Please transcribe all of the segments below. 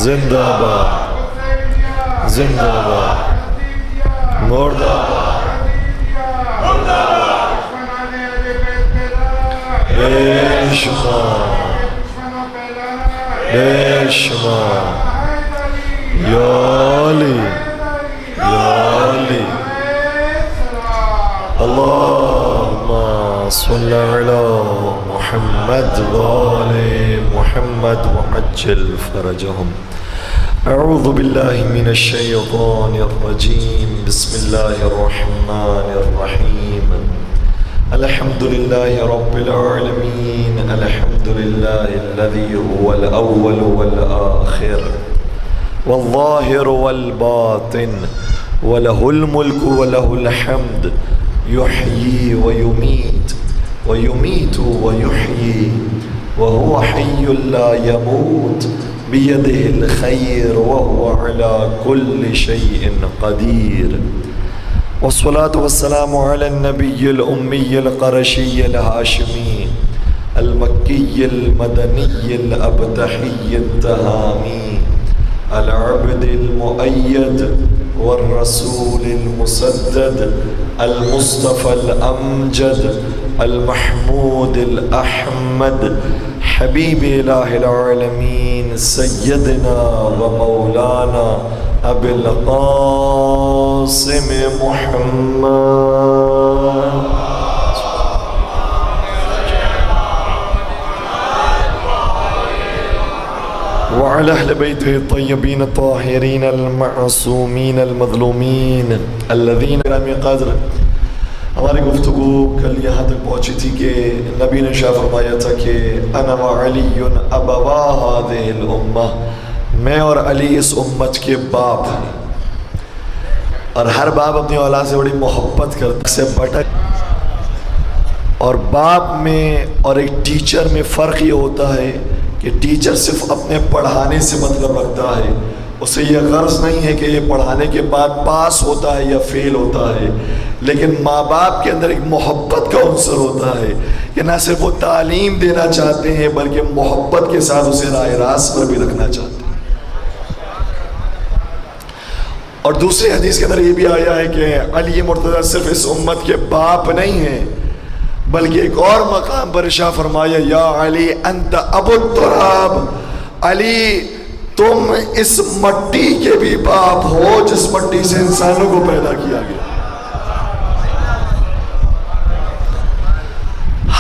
زندہ باد زندہ باد مردہ بے شمار بے شمار یا علی یا علی اللہم صلی علی محمد وآل محمد وعجل فرجهم اعوذ باللہ من الشیطان الرجیم بسم اللہ الرحمن الرحیم الحمد للہ رب العالمین الحمد للہ الذی هو الاول والآخر والظاہر والباطن وله الملك وله الحمد يحيي ويميت ويميت ويحيي وهو حي لا يموت بيده الخير وهو على كل شيء قدير والصلاة والسلام على النبي الأمي القرشي الهاشمي المكي المدني الأبتحي التهامي العبد المؤيد والرسول المسدد المصطفى الأمجد المحمود الأحمد حبيب إله العالمين سيدنا ومولانا أبي القاسم محمد وعلى أهل بيته الطيبين الطاهرين المعصومين المظلومين الذين لم قدر. ہماری گفتگو کل یہاں تک پہنچی تھی کہ نبی نے شاہ فرمایا تھا کہ انا وعلی ابوا هذه الامہ، میں اور علی اس امت کے باپ ہیں، اور ہر باپ اپنی اولاد سے بڑی محبت کرتا سے بٹک، اور باپ میں اور ایک ٹیچر میں فرق یہ ہوتا ہے کہ ٹیچر صرف اپنے پڑھانے سے مطلب رکھتا ہے، اسے یہ غرض نہیں ہے کہ یہ پڑھانے کے بعد پاس ہوتا ہے یا فیل ہوتا ہے، لیکن ماں باپ کے اندر ایک محبت کا عنصر ہوتا ہے کہ نہ صرف وہ تعلیم دینا چاہتے ہیں بلکہ محبت کے ساتھ اسے راہ راست پر بھی رکھنا چاہتے ہیں۔ اور دوسری حدیث کے اندر یہ بھی آیا ہے کہ علی مرتضیٰ صرف اس امت کے باپ نہیں ہیں بلکہ ایک اور مقام پر ارشاد فرمایا یا علی انت ابو التراب، علی تم اس مٹی کے بھی باپ ہو جس مٹی سے انسانوں کو پیدا کیا گیا۔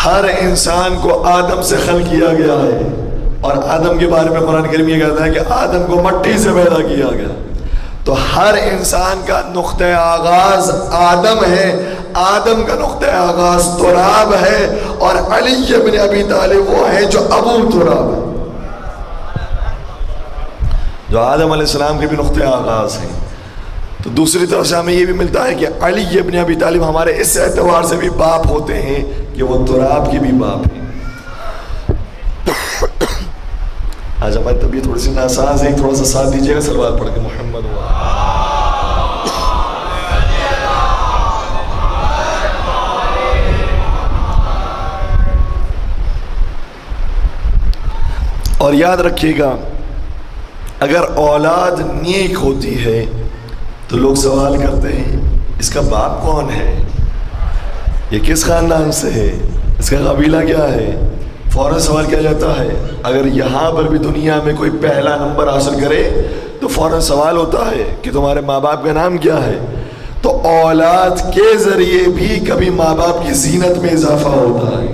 ہر انسان کو آدم سے خلق کیا گیا ہے، اور آدم کے بارے میں قرآن کریم یہ کہتا ہے کہ آدم کو مٹی سے پیدا کیا گیا، تو ہر انسان کا نقطہ آغاز آدم ہے، آدم کا نقطہ آغاز تراب ہے، اور علی بن ابی طالب وہ ہیں جو ابو تراب ہے، جو آدم علیہ السلام کے بھی نقطہ آغاز ہیں۔ تو دوسری طرف سے ہمیں یہ بھی ملتا ہے کہ علی ابن ابی طالب ہمارے اس اعتبار سے بھی باپ ہوتے ہیں کہ وہ تراب کے بھی باپ ہیں۔ آج ہماری طبیعت تھوڑی سی ناساز ہے، تھوڑا سا ساتھ دیجیے گا صلوات پڑھ کے محمد ہوا۔ اور یاد رکھیے گا اگر اولاد نیک ہوتی ہے تو لوگ سوال کرتے ہیں اس کا باپ کون ہے، یہ کس خاندان سے ہے، اس کا قبیلہ کیا ہے، فوراً سوال کیا جاتا ہے۔ اگر یہاں پر بھی دنیا میں کوئی پہلا نمبر حاصل کرے تو فوراً سوال ہوتا ہے کہ تمہارے ماں باپ کا نام کیا ہے۔ تو اولاد کے ذریعے بھی کبھی ماں باپ کی زینت میں اضافہ ہوتا ہے،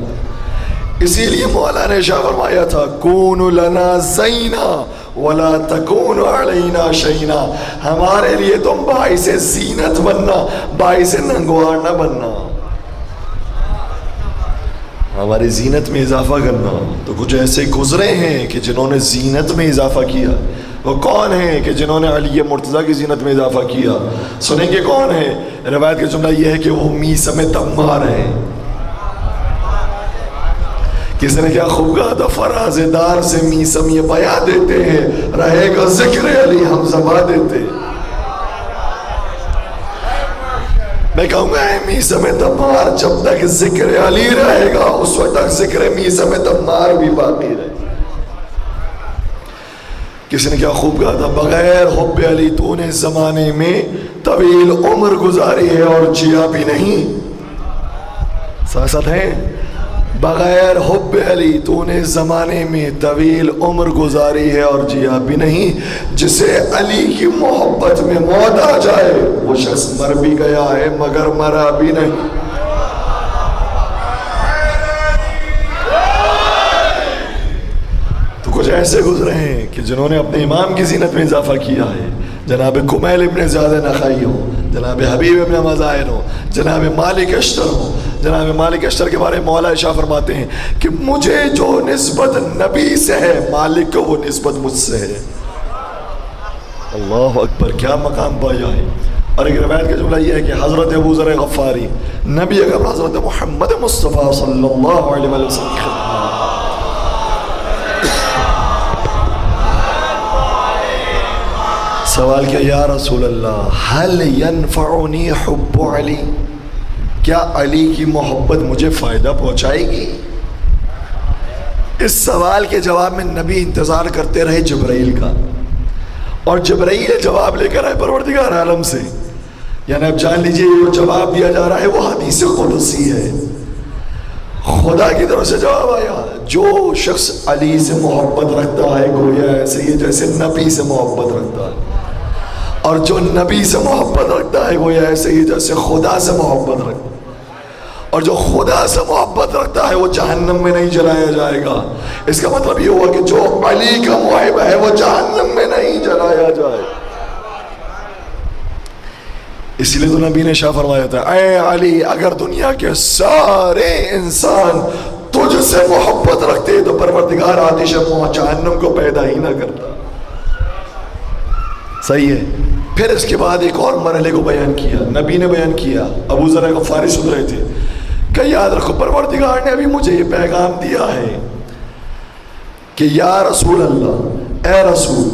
اسی لیے مولا نے شاہ فرمایا تھا کون لنا زینا ولا تکون علینا شینا، ہمارے لیے تم باعث زینت بننا، باعث ننگوار نہ بننا، ہماری زینت میں اضافہ کرنا۔ تو کچھ ایسے گزرے ہیں کہ جنہوں نے زینت میں اضافہ کیا، وہ کون ہیں کہ جنہوں نے علی مرتضیٰ کی زینت میں اضافہ کیا؟ سنیں گے کون ہے؟ روایت کا جملہ یہ ہے کہ وہ میثم تمار ہیں۔ کسی نے کیا خوب کہا تھا، فراز دار سے میثم یہ بیان دیتے ہیں، رہے گا ذکر علی ہم زبا دیتے۔ میں کہوں گا اے میثم تمار جب تک ذکر علی رہے گا اس وقت تک ذکر میثم تمار بھی باقی رہے گا۔ کسی نے کیا خوب کہا تھا، بغیر حب علی تو نے زمانے میں طویل عمر گزاری ہے اور جیا بھی نہیں. ساتھ ہیں، بغیر حب علی تو نے زمانے میں طویل عمر گزاری ہے اور جیا بھی نہیں. جسے علی کی محبت میں موت آ جائے وہ شخص مر بھی گیا ہے مگر مرا بھی نہیں. تو کچھ ایسے گزرے ہیں کہ جنہوں نے اپنے امام کی زینت میں اضافہ کیا ہے. جناب کمیل ابن زیاد نخعی ہو، جناب حبیب ابن مظاہر ہو، جناب مالک اشتر ہو. جناب مالک اشتر کے بارے میں مولا شاہ فرماتے ہیں کہ مجھے جو نسبت نبی سے ہے مالک کو وہ نسبت مجھ سے ہے. اللہ اکبر، کیا مقام پایا ہے. اور ایک روایت کا جملہ یہ ہے کہ حضرت ابو ذر غفاری نبی اکرم حضرت محمد مصطفیٰ صلی اللہ علیہ وسلم کی خدمت سوال کیا، یا رسول اللہ هل ينفعنی حب علی، کیا علی کی محبت مجھے فائدہ پہنچائے گی؟ اس سوال کے جواب میں نبی انتظار کرتے رہے جبرائیل کا، اور جبرائیل جواب لے کر آئے پروردگار عالم سے. یعنی اب جان لیجئے وہ جواب دیا جا رہا ہے وہ حدیث قدسی ہے، خدا کی طرف سے جواب آیا. جو شخص علی سے محبت رکھتا ہے گویا ایسے ہی جیسے نبی سے محبت رکھتا ہے، اور جو نبی سے محبت رکھتا ہے گویا ایسے ہی جیسے خدا سے محبت رکھتا ہے. اور جو خدا سے محبت رکھتا ہے وہ جہنم میں نہیں جلایا جائے گا. اس کا مطلب یہ ہوا کہ جو علی کا محب ہے وہ جہنم میں نہیں جلایا جائے. اس لیے تو نبی نے شاہ فرمایا تھا، اے علی اگر دنیا کے سارے انسان تجھ سے محبت رکھتے تو پروردگار آتش جہنم کو پیدا ہی نہ کرتا. صحیح ہے. پھر اس کے بعد ایک اور مرحلے کو بیان کیا، نبی نے بیان کیا. ابو ذر غفاری سن رہے تھے کہ یاد رکھو پروردگار نے ابھی مجھے یہ پیغام دیا ہے کہ یا رسول اللہ، اے رسول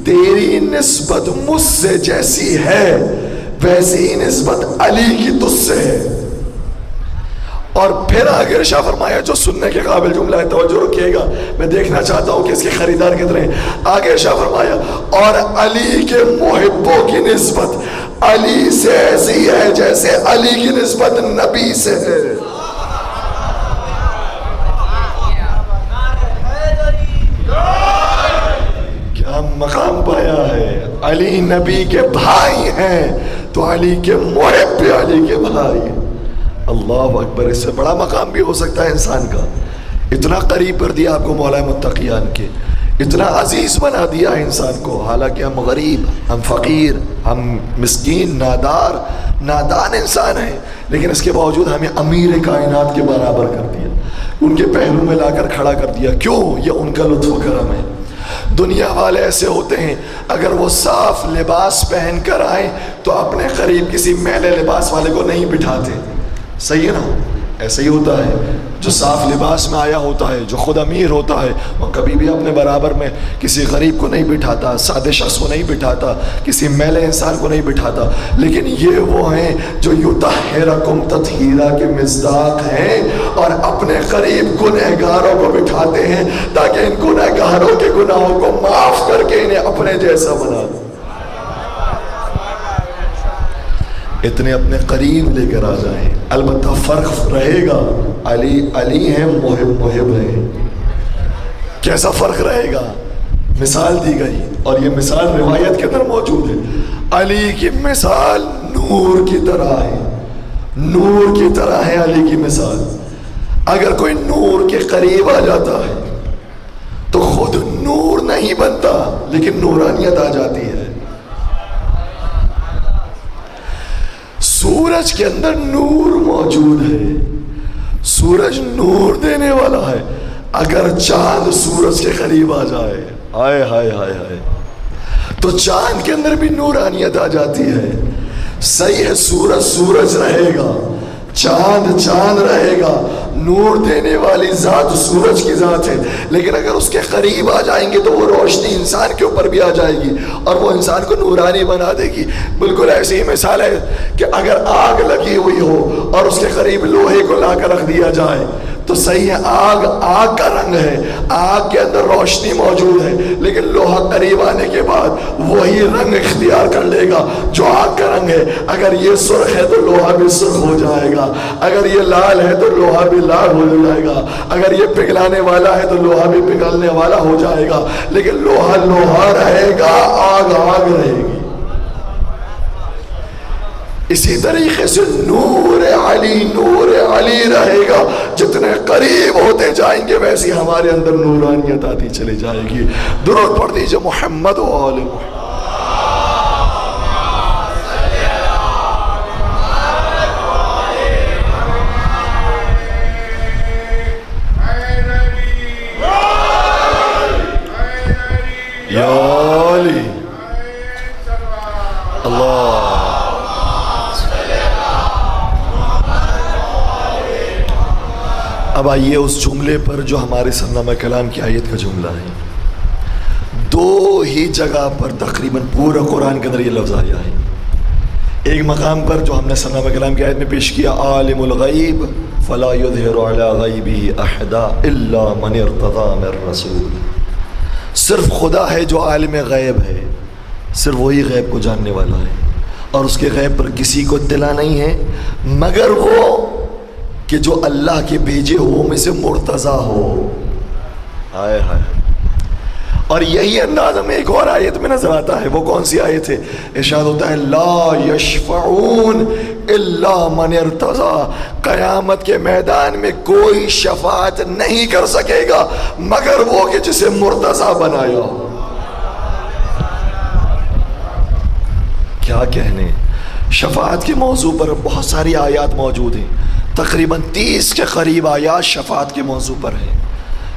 تیری نسبت مجھ سے جیسی ہے ویسی ہی نسبت علی کی تجھ سے ہے. اور پھر آگے ارشاد فرمایا جو سننے کے قابل جملہ ہے، توجہ رکھیے گا، میں دیکھنا چاہتا ہوں کہ اس کے خریدار کتنے ہیں. آگے ارشاد فرمایا اور علی کے محبوں کی نسبت علی سے ایسی ہے جیسے علی کی نسبت نبی سے ہے. کیا مقام پایا ہے. علی نبی کے بھائی ہیں تو علی کے محب بھی علی کے بھائی ہیں. اللہ اکبر، اس سے بڑا مقام بھی ہو سکتا ہے انسان کا. اتنا قریب کر دیا آپ کو مولا متقیان کے، اتنا عزیز بنا دیا ہے انسان کو. حالانکہ ہم غریب، ہم فقیر، ہم مسکین، نادان انسان ہیں، لیکن اس کے باوجود ہمیں امیر کائنات کے برابر کر دیا، ان کے پہلو میں لا کر کھڑا کر دیا. کیوں؟ یہ ان کا لطف و کرم ہے. دنیا والے ایسے ہوتے ہیں اگر وہ صاف لباس پہن کر آئیں تو اپنے قریب کسی میلے لباس والے کو نہیں بٹھاتے. صحیح ہے نا؟ ایسا ہی ہوتا ہے. جو صاف لباس میں آیا ہوتا ہے، جو خود امیر ہوتا ہے، وہ کبھی بھی اپنے برابر میں کسی غریب کو نہیں بٹھاتا، سادے شخص کو نہیں بٹھاتا، کسی میلے انسان کو نہیں بٹھاتا. لیکن یہ وہ ہیں جو یطہرکم تطہیرا کے مصداق ہیں اور اپنے قریب گنہگاروں کو بٹھاتے ہیں تاکہ ان گنہگاروں کے گناہوں کو معاف کر کے انہیں اپنے جیسا بنا دیں. اتنے اپنے قریب لے کر آ جائیں. البتہ فرق رہے گا، علی ہیں، محب ہیں. کیسا فرق رہے گا؟ مثال دی گئی اور یہ مثال روایت کے اندر موجود ہے. علی کی مثال نور کی طرح ہے، نور کی طرح ہے علی کی مثال. اگر کوئی نور کے قریب آ جاتا ہے تو خود نور نہیں بنتا لیکن نورانیت آ جاتی ہے. سورج کے اندر نور موجود ہے، سورج نور دینے والا ہے. اگر چاند سورج کے قریب آ جائے، ہائے ہائے ہائے ہائے، تو چاند کے اندر بھی نورانیت آ جاتی ہے. صحیح ہے، سورج رہے گا، چاند رہے گا، نور دینے والی ذات سورج کی ذات ہے. لیکن اگر اس کے قریب آ جائیں گے تو وہ روشنی انسان کے اوپر بھی آ جائے گی اور وہ انسان کو نورانی بنا دے گی. بالکل ایسی ہی مثال ہے کہ اگر آگ لگی ہوئی ہو اور اس کے قریب لوہے کو لا کر رکھ دیا جائے تو صحیح ہے آگ کا رنگ ہے، آگ کے اندر روشنی موجود ہے، لیکن لوہا قریب آنے کے بعد وہی رنگ اختیار کر لے گا جو آگ کا رنگ ہے۔ اگر یہ سرخ ہے تو لوہا بھی سرخ ہو جائے گا، اگر یہ لال ہے تو لوہا بھی لال ہو جائے گا، اگر یہ پگھلانے والا ہے تو لوہا بھی پگھلنے والا ہو جائے گا، لیکن لوہا لوہا رہے گا، آگ آگ رہے گی۔ اسی طریقے سے نور علی رہے گا، جتنے قریب ہوتے جائیں گے ویسی ہمارے اندر نورانیت آتی چلی جائے گی۔ درود پڑھ دیجئے محمد و آل محمد۔ یا علی اللہ۔ اب آئیے اس جملے پر جو ہمارے سرنامہ کلام کی آیت کا جملہ ہے۔ دو ہی جگہ پر تقریباً پورا قرآن کے اندر یہ لفظ آیا ہے۔ ایک مقام پر جو ہم نے سرنامہ کلام کی آیت میں پیش کیا، عالم الغیب فلا یظہر علی غیبہ احدا الا من ارتضی من رسول، صرف خدا ہے جو عالم غیب ہے، صرف وہی غیب کو جاننے والا ہے، اور اس کے غیب پر کسی کو اطلاع نہیں ہے مگر وہ کہ جو اللہ کے بھیجے ہو میں سے مرتضی ہو۔ آئے ہائے، اور یہی انداز ہمیں ایک اور آیت میں نظر آتا ہے۔ وہ کون سی آیت ہے؟ ارشاد ہوتا ہے لا یشفعون الا من ارتضی، قیامت کے میدان میں کوئی شفاعت نہیں کر سکے گا مگر وہ کہ جسے مرتضی بنایا ہو۔ کیا کہنے، شفاعت کے موضوع پر بہت ساری آیات موجود ہیں، تقریباً 30 کے قریب آیات شفاعت کے موضوع پر ہیں،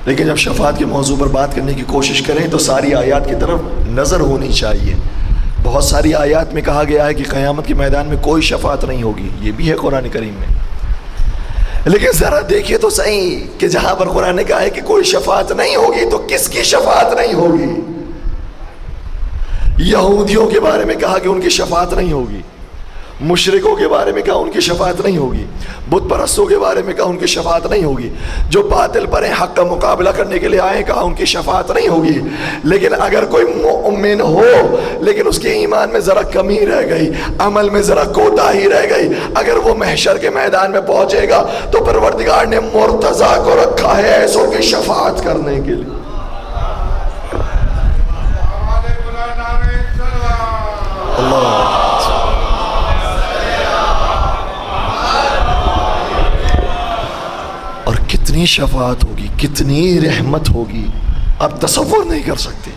لیکن جب شفاعت کے موضوع پر بات کرنے کی کوشش کریں تو ساری آیات کی طرف نظر ہونی چاہیے۔ بہت ساری آیات میں کہا گیا ہے کہ قیامت کے میدان میں کوئی شفاعت نہیں ہوگی، یہ بھی ہے قرآن کریم میں، لیکن ذرا دیکھیے تو صحیح کہ جہاں پر قرآن نے کہا ہے کہ کوئی شفاعت نہیں ہوگی تو کس کی شفاعت نہیں ہوگی؟ یہودیوں کے بارے میں کہا کہ ان کی شفاعت نہیں ہوگی، مشرکوں کے بارے میں کہا ان کی شفاعت نہیں ہوگی، بت پرستوں کے بارے میں کہا ان کی شفاعت نہیں ہوگی، جو باطل پر ہیں حق کا مقابلہ کرنے کے لیے آئے کہا ان کی شفاعت نہیں ہوگی۔ لیکن اگر کوئی مومن ہو لیکن اس کے ایمان میں ذرا کمی رہ گئی، عمل میں ذرا کوتاہی رہ گئی، اگر وہ محشر کے میدان میں پہنچے گا تو پروردگار نے مرتضی کو رکھا ہے ایسوں کی شفاعت کرنے کے لیے۔ اللہ کتنی شفاعت ہوگی، کتنی رحمت ہوگی، آپ تصور نہیں کر سکتے۔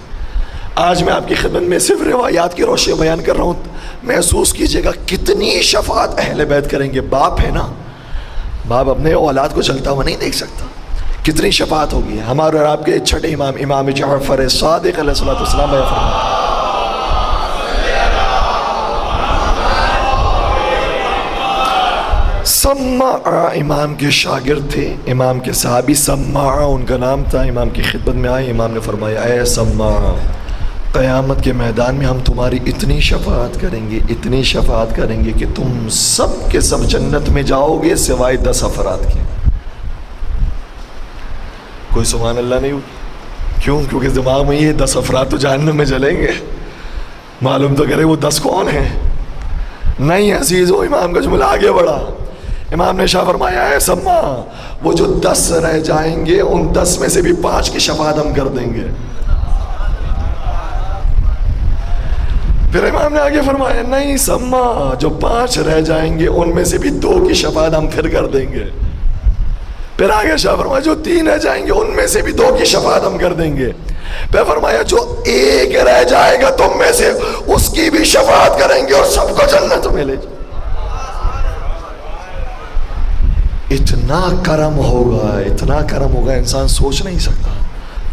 آج میں آپ کی خدمت میں صرف روایات کی روشنی بیان کر رہا ہوں، محسوس کیجئے گا کتنی شفاعت اہل بیت کریں گے۔ باپ ہے نا، باپ اپنے اولاد کو چلتا ہوا نہیں دیکھ سکتا، کتنی شفاعت ہوگی۔ ہمارے اور آپ کے چھٹے امام جعفر صادق علیہ السلام بیان فرمایا، سماع امام کے شاگرد تھے، امام کے صحابی سماع ان کا نام تھا، امام کی خدمت میں آئے، امام نے فرمایا اے سماع، قیامت کے میدان میں ہم تمہاری اتنی شفاعت کریں گے، اتنی شفاعت کریں گے کہ تم سب کے سب جنت میں جاؤ گے سوائے 10 افراد کے۔ کوئی سبحان اللہ نہیں ہوگی، کیوں؟ کیونکہ دماغ میں یہ 10 افراد تو جہنم میں جلیں گے، معلوم تو کرے وہ 10 کون ہیں؟ نہیں عزیز ہو، امام کا جملہ آگے بڑھا، امام نے شاہ فرمایا ہے سماع، وہ جو 10 رہ جائیں گے ان 10 میں سے بھی 5 کی شفاعت ہم کر دیں گے۔ پھر امام نے آگے فرمایا نہیں سماع، جو 5 رہ جائیں گے ان میں سے بھی 2 کی شفاعت ہم پھر کر دیں گے۔ پھر آگے شاہ فرمایا جو 3 رہ جائیں گے ان میں سے بھی 2 کی شفاعت ہم کر دیں گے۔ پھر فرمایا جو 1 رہ جائے گا تم میں سے اس کی بھی شفاعت کریں گے اور سب کو جنت میں لے جائیں۔ اتنا کرم ہوگا، اتنا کرم ہوگا انسان سوچ نہیں سکتا۔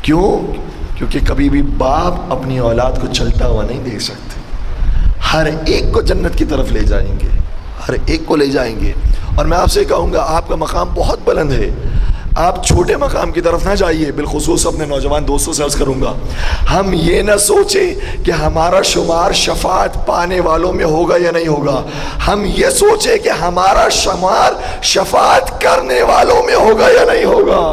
کیوں؟ کیونکہ کبھی بھی باپ اپنی اولاد کو چلتا ہوا نہیں دیکھ سکتے، ہر ایک کو جنت کی طرف لے جائیں گے، ہر ایک کو لے جائیں گے۔ اور میں آپ سے کہوں گا آپ کا مقام بہت بلند ہے، آپ چھوٹے مقام کی طرف نہ جائیے. بالخصوص اپنے نوجوان دوستوں سے عرض کروں گا, ہم یہ نہ سوچیں کہ ہمارا شمار شفاعت پانے والوں میں ہوگا یا نہیں ہوگا, ہم یہ سوچیں کہ ہمارا شمار شفاعت کرنے والوں میں ہوگا یا نہیں ہوگا.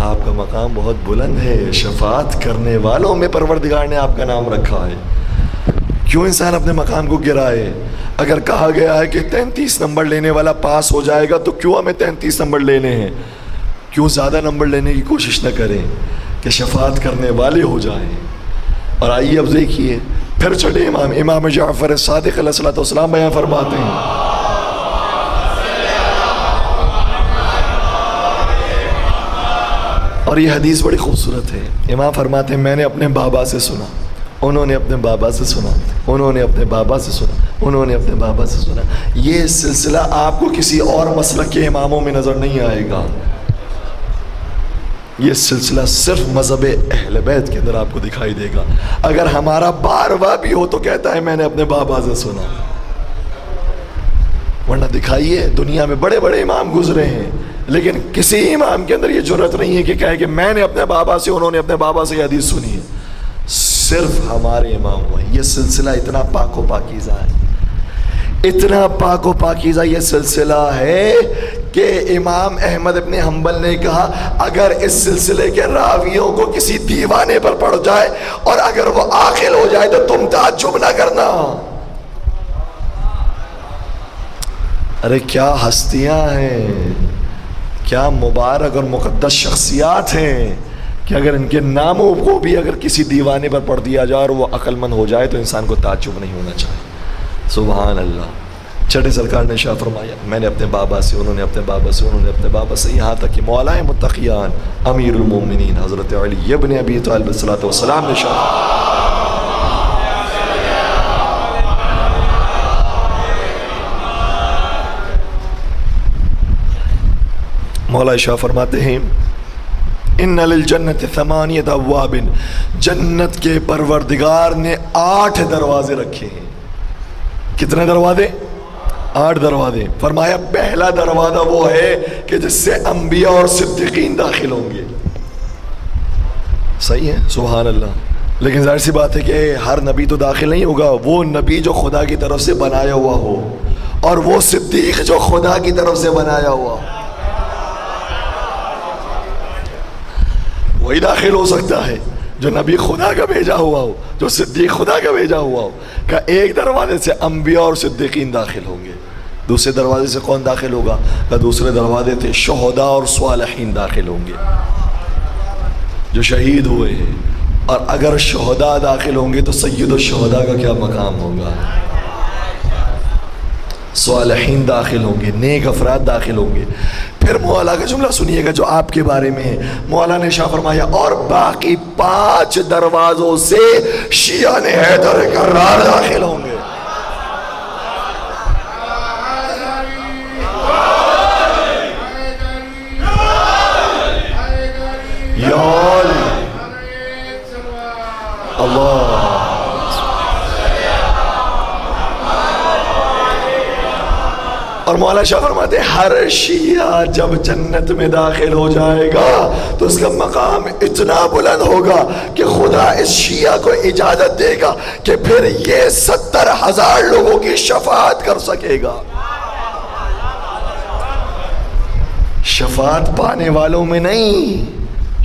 آپ کا مقام بہت بلند ہے, شفاعت کرنے والوں میں پروردگار نے آپ کا نام رکھا ہے. کیوں انسان اپنے مقام کو گرائے؟ اگر کہا گیا ہے کہ 33 نمبر لینے والا پاس ہو جائے گا تو کیوں ہمیں 33 نمبر لینے ہیں؟ کیوں زیادہ نمبر لینے کی کوشش نہ کریں کہ شفاعت کرنے والے ہو جائیں. اور آئیے اب دیکھیے پھر چلے امام جعفر صادق علیہ السلام بیان فرماتے ہیں, اور یہ حدیث بڑی خوبصورت ہے. امام فرماتے ہیں میں نے اپنے بابا سے سنا, انہوں نے اپنے بابا سے سنا, انہوں نے اپنے بابا سے سنا, انہوں نے اپنے بابا سے سنا. یہ سلسلہ آپ کو کسی اور مسلک کے اماموں میں نظر نہیں آئے گا. یہ سلسلہ صرف مذہب اہل بیت کے اندر آپ کو دکھائی دے گا. اگر ہمارا بارواں بھی ہو تو کہتا ہے میں نے اپنے بابا سے سنا. ورنہ دکھائیے دنیا میں بڑے بڑے امام گزرے ہیں, لیکن کسی امام کے اندر یہ جرأت نہیں ہے کہ کہے کہ میں نے اپنے بابا سے, انہوں نے اپنے بابا سے یہ حدیث سنی ہے. صرف ہمارے امام ہوئے. یہ سلسلہ اتنا پاک و پاکیزہ ہے, اتنا پاک و پاکیزہ یہ سلسلہ ہے کہ امام احمد ابن حنبل نے کہا اگر اس سلسلے کے راویوں کو کسی دیوانے پر پڑ جائے اور اگر وہ عاقل ہو جائے تو تم تعجب نہ کرنا. ارے کیا ہستیاں ہیں, کیا مبارک اور مقدس شخصیات ہیں کہ اگر ان کے ناموں کو بھی اگر کسی دیوانے پر پڑھ دیا جائے اور وہ عقل مند ہو جائے تو انسان کو تعجب نہیں ہونا چاہیے. سبحان اللہ. چھٹے سرکار نے شاہ فرمایا میں نے اپنے بابا سے, انہوں نے اپنے بابا سے, انہوں نے اپنے بابا سے, یہاں تک کہ مولا متقیان امیر المومنین حضرت علی ابن ابی طالب صلی والسلام نے شاہ مولا شاہ فرماتے ہیں ان للجنت 8 ابواب, جنت کے پروردگار نے 8 دروازے رکھے ہیں. کتنے دروازے؟ 8 دروازے. فرمایا پہلا دروازہ وہ ہے کہ جس سے انبیاء اور صدیقین داخل ہوں گے. صحیح ہے, سبحان اللہ. لیکن ظاہر سی بات ہے کہ ہر نبی تو داخل نہیں ہوگا. وہ نبی جو خدا کی طرف سے بنایا ہوا ہو اور وہ صدیق جو خدا کی طرف سے بنایا ہوا ہو, وہی داخل ہو سکتا ہے جو نبی خدا کا بھیجا ہوا ہو, جو صدیق خدا کا بھیجا ہوا ہو. کہ ایک دروازے سے انبیاء اور صدیقین داخل ہوں گے, دوسرے دروازے سے کون داخل ہوگا؟ کہ دوسرے دروازے سے شہداء اور صالحین داخل ہوں گے جو شہید ہوئے ہیں. اور اگر شہداء داخل ہوں گے تو سید الشہداء کا کیا مقام ہوگا؟ صالحین داخل ہوں گے, نیک افراد داخل ہوں گے. پھر مولا کا جملہ سنیے گا جو آپ کے بارے میں ہے. مولا نے شاہ فرمایا اور باقی 5 دروازوں سے شیعہ حیدر کرار داخل ہوں گے. اللہ اور مولا شاہ فرماتے ہیں ہر شیعہ جب جنت میں داخل ہو جائے گا تو اس کا مقام اتنا بلند ہوگا کہ خدا اس شیعہ کو اجازت دے گا کہ پھر یہ 70,000 لوگوں کی شفاعت کر سکے گا. شفاعت پانے والوں میں نہیں,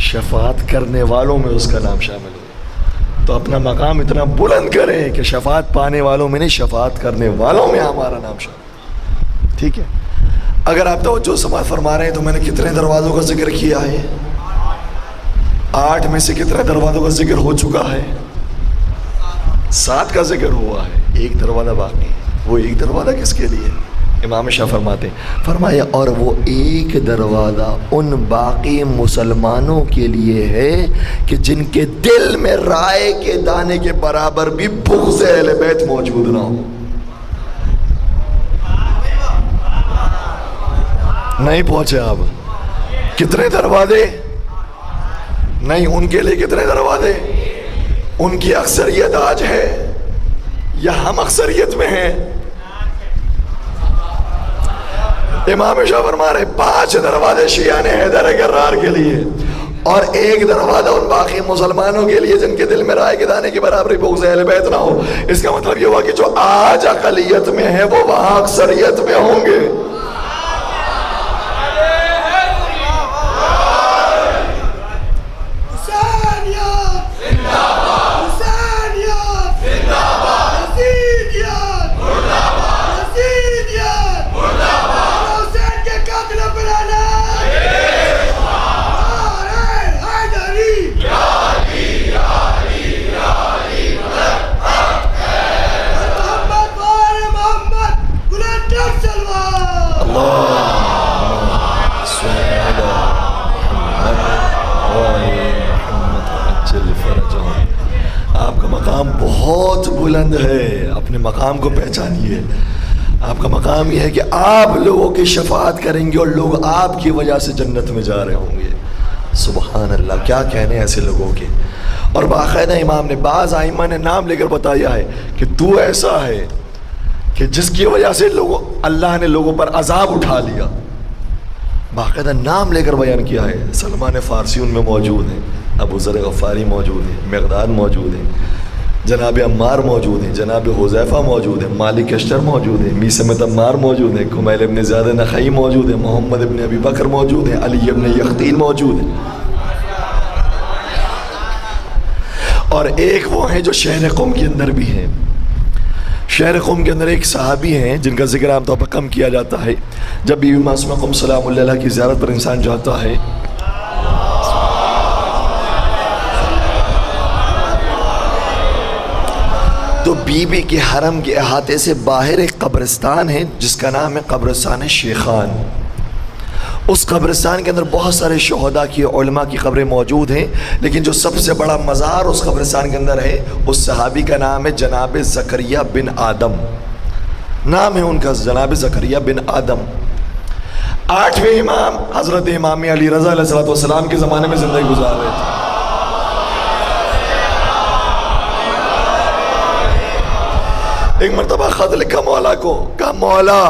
شفاعت کرنے والوں میں اس کا نام شامل ہو. تو اپنا مقام اتنا بلند کریں کہ شفاعت پانے والوں میں نہیں, شفاعت کرنے والوں میں ہمارا نام شامل. ٹھیک ہے. اگر آپ توجہ سماعت فرما رہے ہیں تو میں نے کتنے دروازوں کا ذکر کیا ہے؟ 8 میں سے کتنے دروازوں کا ذکر ہو چکا ہے؟ 7 کا ذکر ہوا ہے, 1 دروازہ باقی. وہ 1 دروازہ کس کے لیے؟ امام شاہ فرماتے ہیں, فرمایا اور وہ 1 دروازہ ان باقی مسلمانوں کے لیے ہے کہ جن کے دل میں رائے کے دانے کے برابر بھی بغض اہل بیت موجود نہ ہو. نہیں پہنچے آپ. کتنے دروازے؟ نہیں, ان کے لیے کتنے دروازے؟ ان کی اکثریت آج ہے یا ہم اکثریت میں ہیں؟ امام شاہ فرما رہے 5 دروازے شیعہ نے حیدر کرار کے لیے اور 1 دروازہ ان باقی مسلمانوں کے لیے جن کے دل میں رائے کے دانے کی برابری بغض اہل بیت نہ ہو. اس کا مطلب یہ ہوا کہ جو آج اقلیت میں ہے وہ وہاں اکثریت میں ہوں گے. آپ کا مقام بہت بلند ہے، اپنے مقام کو پہچانیے. آپ کا مقام یہ ہے کہ آپ لوگوں کی شفاعت کریں گے اور لوگ آپ کی وجہ سے جنت میں جا رہے ہوں گے. سبحان اللہ، کیا کہنے ایسے لوگوں کے. اور باقاعدہ امام نے بعض ائمہ نے نام لے کر بتایا ہے کہ تو ایسا ہے کہ جس کی وجہ سے اللہ نے لوگوں پر عذاب اٹھا لیا. باقاعدہ نام لے کر بیان کیا ہے. سلمان فارسی ان میں موجود ہیں، ابو ذر غفاری موجود ہیں، مقداد موجود ہیں، جناب عمار موجود ہیں، جناب حذیفہ موجود ہیں، مالک اشتر موجود ہیں، میثمۃ عمار موجود ہیں، کمیل ابن زیاد نخعی موجود ہیں، محمد ابن ابی بکر موجود ہیں، علی ابن یقطین موجود ہیں. اور ایک وہ ہیں جو شہر قم کے اندر بھی ہیں. شہر قم کے اندر ایک صحابی ہیں جن کا ذکر عام طور پر کم کیا جاتا ہے. جب بی بی معصومہ قم سلام اللہ علیہ کی زیارت پر انسان جاتا ہے تو بی بی کے حرم کے احاطے سے باہر ایک قبرستان ہے جس کا نام ہے قبرستان شیخان. اس قبرستان کے اندر بہت سارے شہداء کی، علماء کی قبریں موجود ہیں، لیکن جو سب سے بڑا مزار اس قبرستان کے اندر ہے اس صحابی کا نام ہے جناب زکریا بن آدم. نام ہے ان کا جناب زکریا بن آدم. 8ویں امام حضرت امام علی رضا علیہ السلام کے زمانے میں زندگی گزار رہے تھے. ایک مرتبہ خط لکھا مولا کو، کہا مولا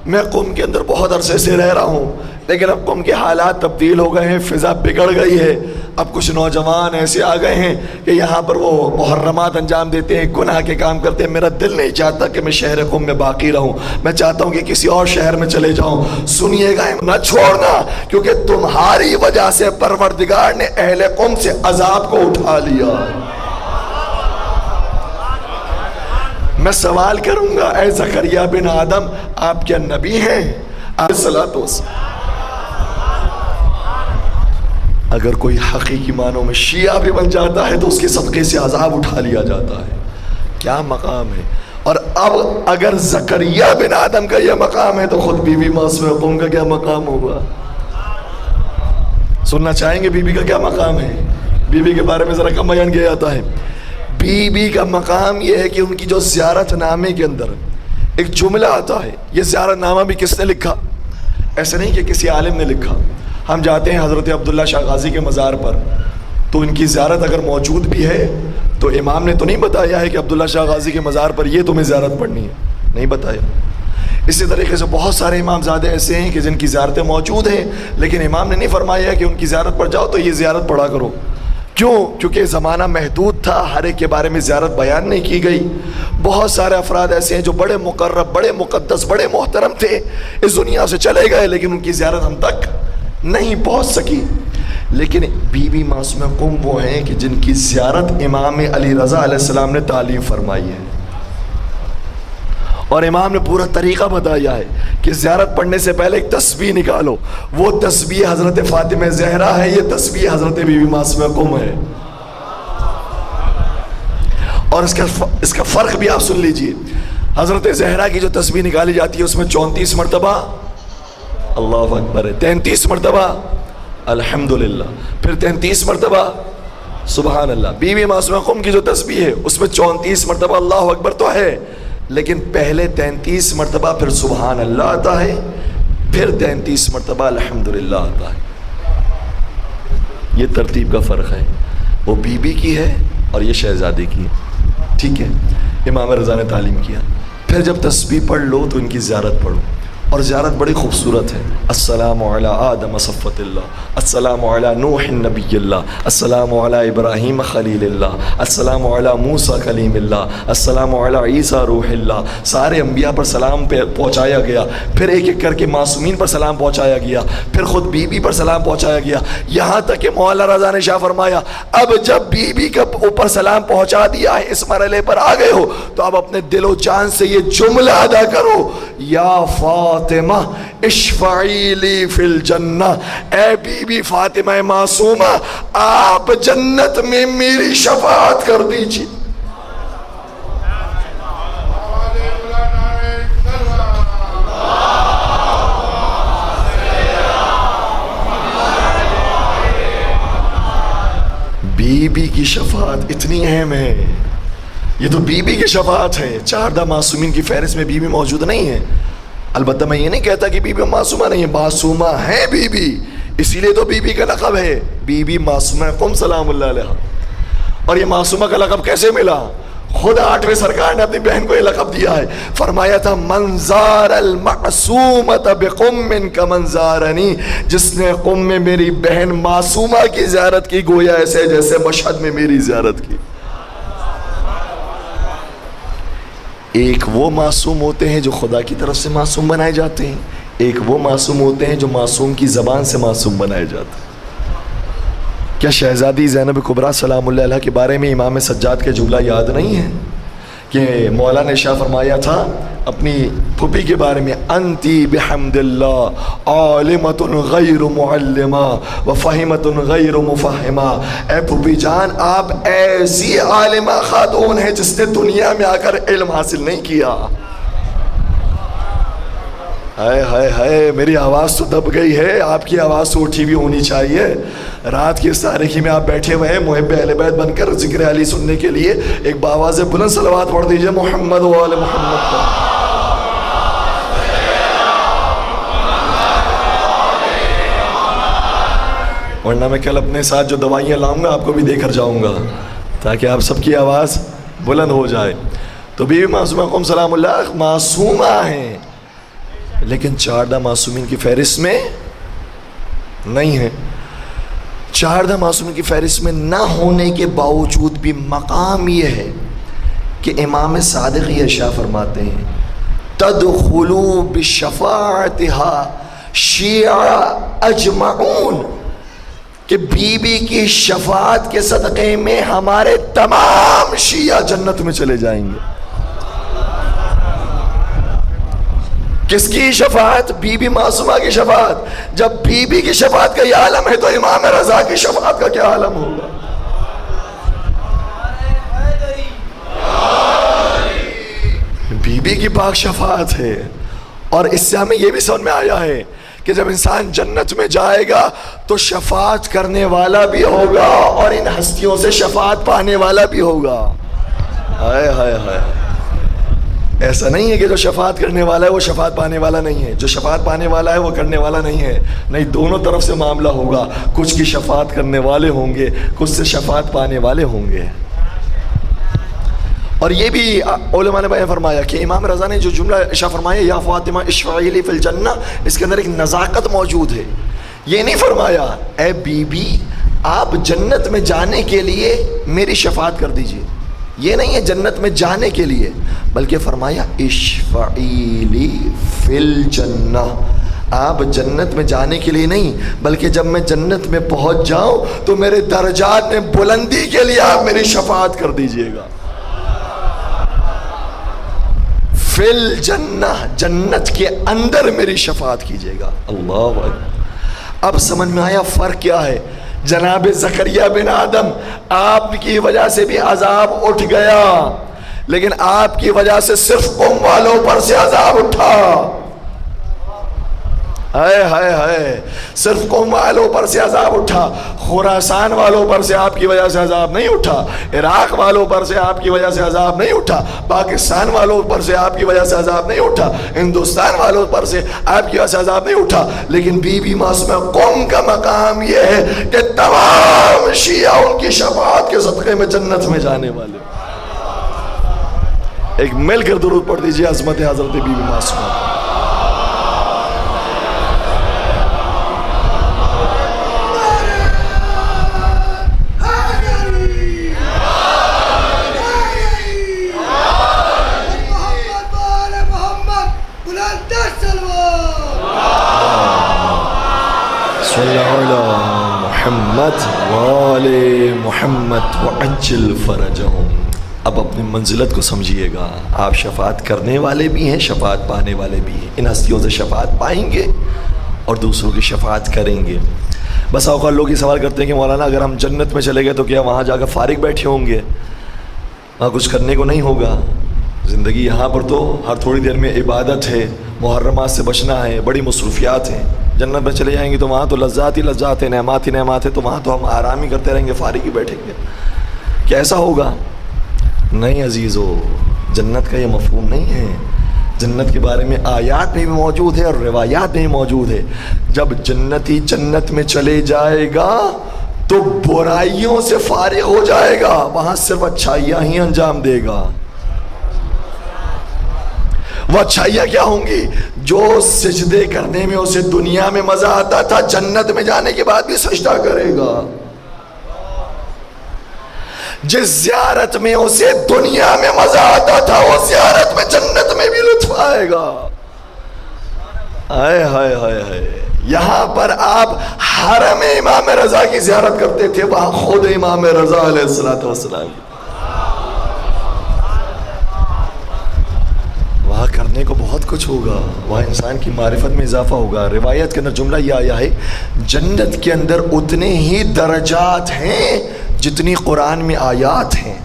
میں قم کے اندر بہت عرصے سے رہ رہا ہوں، لیکن اب قم کے حالات تبدیل ہو گئے ہیں، فضا بگڑ گئی ہے. اب کچھ نوجوان ایسے آ گئے ہیں کہ یہاں پر وہ محرمات انجام دیتے ہیں، گناہ کے کام کرتے ہیں. میرا دل نہیں چاہتا کہ میں شہر قم میں باقی رہوں، میں چاہتا ہوں کہ کسی اور شہر میں چلے جاؤں. سنیے گا نہ چھوڑنا، کیونکہ تمہاری وجہ سے پروردگار نے اہل قم سے عذاب کو اٹھا لیا. میں سوال کروں گا، اے زکریا بن آدم آپ کیا نبی ہیں؟ اگر کوئی حقیقی معنوں میں شیعہ بھی بن جاتا ہے تو اس کے صدقے سے عذاب اٹھا لیا جاتا ہے. کیا مقام ہے. اور اب اگر زکریا بن آدم کا یہ مقام ہے تو خود بی بی معصومہ قم کا کیا مقام ہوگا. سننا چاہیں گے بی بی کا کیا مقام ہے؟ بی بی کے بارے میں ذرا کم بیان کیا جاتا ہے. بی بی کا مقام یہ ہے کہ ان کی جو زیارت نامے کے اندر ایک جملہ آتا ہے. یہ زیارت نامہ بھی کس نے لکھا؟ ایسا نہیں کہ کسی عالم نے لکھا. ہم جاتے ہیں حضرت عبداللہ شاہ غازی کے مزار پر تو ان کی زیارت اگر موجود بھی ہے تو امام نے تو نہیں بتایا ہے کہ عبداللہ شاہ غازی کے مزار پر یہ تمہیں زیارت پڑھنی ہے، نہیں بتایا. اسی طریقے سے بہت سارے امام زادے ایسے ہیں کہ جن کی زیارتیں موجود ہیں لیکن امام نے نہیں فرمایا ہے کہ ان کی زیارت پر جاؤ تو یہ زیارت پڑھا کرو. کیوں؟ کیونکہ زمانہ محدود تھا، ہر ایک کے بارے میں زیارت بیان نہیں کی گئی. بہت سارے افراد ایسے ہیں جو بڑے مقرب، بڑے مقدس، بڑے محترم تھے، اس دنیا سے چلے گئے لیکن ان کی زیارت ہم تک نہیں پہنچ سکی. لیکن بی بی معصومہ قم وہ ہیں کہ جن کی زیارت امام علی رضا علیہ السلام نے تعلیم فرمائی ہے اور امام نے پورا طریقہ بتایا ہے کہ زیارت پڑھنے سے پہلے ایک تسبیح نکالو. وہ تسبیح حضرت فاطمہ زہرا ہے، یہ تسبیح حضرت بی بی معصومہ قم ہے. اور اس کا فرق بھی آپ سن لیجئے. حضرت زہرا کی جو تسبیح نکالی جاتی ہے اس میں 34 مرتبہ اللہ اکبر ہے، 33 مرتبہ الحمدللہ، پھر 33 مرتبہ سبحان اللہ. بی بی معصومہ قم کی جو تسبیح ہے اس میں 34 مرتبہ اللہ اکبر تو ہے، لیکن پہلے 33 مرتبہ پھر سبحان اللہ آتا ہے، پھر 33 مرتبہ الحمدللہ آتا ہے. یہ ترتیب کا فرق ہے. وہ بی بی کی ہے اور یہ شہزادی کی ہے. ٹھیک ہے، امام رضا نے تعلیم کیا. پھر جب تسبیح پڑھ لو تو ان کی زیارت پڑھو. اور زیارت بڑی خوبصورت ہے. السلام علی آدم صفوۃ اللہ، السلام علی نوح نبی اللہ، السلام علی ابراہیم خلیل اللہ، السلام علی موسیٰ کلیم اللہ، السلام علی عیسیٰ روح اللہ. سارے انبیاء پر سلام پہنچایا گیا، پھر ایک ایک کر کے معصومین پر سلام پہنچایا گیا، پھر خود بی بی پر سلام پہنچایا گیا، یہاں تک کہ مولا رضا نے شاہ فرمایا اب جب بی بی کا اوپر سلام پہنچا دیا ہے، اس مرحلے پر آ گئے ہو، تو اب اپنے دل و جان سے یہ جملہ ادا کرو، یا فاطمہ اشفعی لی فی الجنہ، اے بی بی فاطمہ معصومہ آپ جنت میں میری شفاعت کر دیجیے. بی بی کی شفاعت اتنی اہم ہے. یہ تو بی بی کی شفاعت ہے. 14 معصومین کی فہرست میں بی بی موجود نہیں ہے. البتہ میں یہ نہیں کہتا کہ بی بی معصومہ نہیں ہے، معصومہ ہے بی بی، اسی لیے تو بی بی کا لقب ہے. بی بی معصومہ قم سلام اللہ علیہ. اور یہ معصومہ کا لقب کیسے ملا؟ خود 8ویں سرکار نے اپنی بہن کو یہ لقب دیا ہے. فرمایا تھا منظار المعصومۃ بقم کمن زارنی، جس نے قم میں میری بہن معصومہ کی زیارت کی گویا ایسے جیسے مشہد میں میری زیارت کی. ایک وہ معصوم ہوتے ہیں جو خدا کی طرف سے معصوم بنائے جاتے ہیں، ایک وہ معصوم ہوتے ہیں جو معصوم کی زبان سے معصوم بنائے جاتے ہیں. کیا شہزادی زینب کبریٰ سلام اللہ علیہ کے بارے میں امام سجاد کے جملہ یاد نہیں ہے کہ مولا نے شاہ فرمایا تھا اپنی پھوپھی کے بارے میں انتی بحمد اللہ عالمۃ غیر معلمہ وفہمۃ غیر مفہمہ. اے پھوپھی جان آپ ایسی عالمہ خاتون ہیں جس نے دنیا میں آ کر علم حاصل نہیں کیا. ہائے ہائے ہائے میری آواز تو دب گئی ہے، آپ کی آواز تو اٹھی بھی ہونی چاہیے. رات کی اس تاریخی میں آپ بیٹھے ہوئے ہیں محب اہل بیت بن کر ذکر علی سننے کے لیے، ایک باواز بلند صلوات پڑھ دیجئے محمد و آل محمد پر. ورنہ میں کل اپنے ساتھ جو دوائیاں لاؤں گا آپ کو بھی دے کر جاؤں گا تاکہ آپ سب کی آواز بلند ہو جائے. تو بی بی معصومہ قم سلام اللہ معصومہ ہیں، لیکن 14 معصومین کی فہرست میں نہیں ہے. 14 معصومین کی فہرست میں نہ ہونے کے باوجود بھی مقام یہ ہے کہ امام صادق یہ ارشاد فرماتے ہیں تدخلوا بشفاعتها شیعہ اجمعون، کہ بی بی کی شفاعت کے صدقے میں ہمارے تمام شیعہ جنت میں چلے جائیں گے. کس کی شفاعت؟ بی بی معصومہ کی شفاعت. جب بی بی کی شفاعت کا یہ عالم ہے تو امام رضا کی شفاعت کا کیا عالم ہوگا؟ بی بی کی پاک شفاعت ہے. اور اس سے ہمیں یہ بھی سمجھ میں آیا ہے کہ جب انسان جنت میں جائے گا تو شفاعت کرنے والا بھی ہوگا اور ان ہستیوں سے شفاعت پانے والا بھی ہوگا. ہائے ہائے ہائے، ایسا نہیں ہے کہ جو شفاعت کرنے والا ہے وہ شفاعت پانے والا نہیں ہے، جو شفاعت پانے والا ہے وہ کرنے والا نہیں ہے. نہیں، دونوں طرف سے معاملہ ہوگا. کچھ کی شفاعت کرنے والے ہوں گے، کچھ سے شفاعت پانے والے ہوں گے. اور یہ بھی علماء نے بیان فرمایا کہ امام رضا نے جو جملہ ارشاد فرمایا یا فاطمہ اشفعی لی فی الجنہ، اس کے اندر ایک نزاکت موجود ہے. یہ نہیں فرمایا اے بی بی آپ جنت میں جانے کے لیے میری شفاعت کر دیجئے، یہ نہیں ہے جنت میں جانے کے لیے، بلکہ فرمایا اشفعی لی فی الجنہ، آپ جنت میں جانے کے لیے نہیں بلکہ جب میں جنت میں پہنچ جاؤں تو میرے درجات میں بلندی کے لیے آپ میری شفاعت کر دیجئے گا. فی الجنہ، جنت کے اندر میری شفاعت کیجئے گا. اللہ اکبر. اب سمجھ میں آیا فرق کیا ہے. جناب زکریا بن آدم آپ کی وجہ سے بھی عذاب اٹھ گیا، لیکن آپ کی وجہ سے صرف قوم والوں پر سے عذاب اٹھا. ہائے ہائے ہائے، صرف قوم والوں پر سے عذاب اٹھا. خراسان والوں پر سے آپ کی وجہ سے عذاب نہیں اٹھا، عراق والوں پر سے آپ کی وجہ سے عذاب نہیں اٹھا، پاکستان والوں پر سے آپ کی وجہ سے عذاب نہیں اٹھا، ہندوستان والوں پر سے آپ کی وجہ سے عذاب نہیں اٹھا. لیکن بی بی معصومہ قوم کا مقام یہ ہے کہ تمام شیعہ ان کی شفاعت کے صدقے میں جنت میں جانے والے. ایک مل کر درود پڑھ دیجیے عظمت حضرت بی بی معصومہ. صلی علی محمد وآل محمد وعجل فرجہم. اب اپنی منزلت کو سمجھیے گا. آپ شفاعت کرنے والے بھی ہیں, شفاعت پانے والے بھی ہیں. ان ہستیوں سے شفاعت پائیں گے اور دوسروں کی شفاعت کریں گے. بس اوقات لوگ یہ سوال کرتے ہیں کہ مولانا اگر ہم جنت میں چلے گئے تو کیا وہاں جا کر فارغ بیٹھے ہوں گے, وہاں کچھ کرنے کو نہیں ہوگا؟ زندگی یہاں پر تو ہر تھوڑی دیر میں عبادت ہے, محرمات سے بچنا ہے, بڑی مصروفیات ہیں. جنت میں چلے جائیں گے تو وہاں تو لذات ہی لذات ہیں, نعمات ہی نعمات ہیں, تو وہاں تو ہم آرام ہی کرتے رہیں گے, فارغ ہی بیٹھیں گے. کیا ایسا ہوگا؟ نہیں عزیزو, جنت کا یہ مفہوم نہیں ہے. جنت کے بارے میں آیات میں بھی موجود ہے اور روایات میں بھی موجود ہے. جب جنتی جنت میں چلے جائے گا تو برائیوں سے فارغ ہو جائے گا, وہاں صرف اچھائیاں ہی انجام دے گا. وہ اچھائیاں کیا ہوں گی؟ جو سجدے کرنے میں اسے دنیا میں مزہ آتا تھا, جنت میں جانے کے بعد بھی سجدہ کرے گا. جس زیارت میں اسے دنیا میں مزہ آتا تھا, وہ زیارت میں جنت میں بھی لطف آئے گا. ہائے ہائے ہائے ہائے. یہاں پر آپ حرم امام رضا کی زیارت کرتے تھے, وہاں خود امام رضا علیہ الصلوۃ والسلام کی. وہاں کرنے کو بہت کچھ ہوگا, وہاں انسان کی معرفت میں اضافہ ہوگا. روایت کے اندر جملہ یہ آیا ہے, جنت کے اندر اتنے ہی درجات ہیں جتنی قرآن میں آیات ہیں.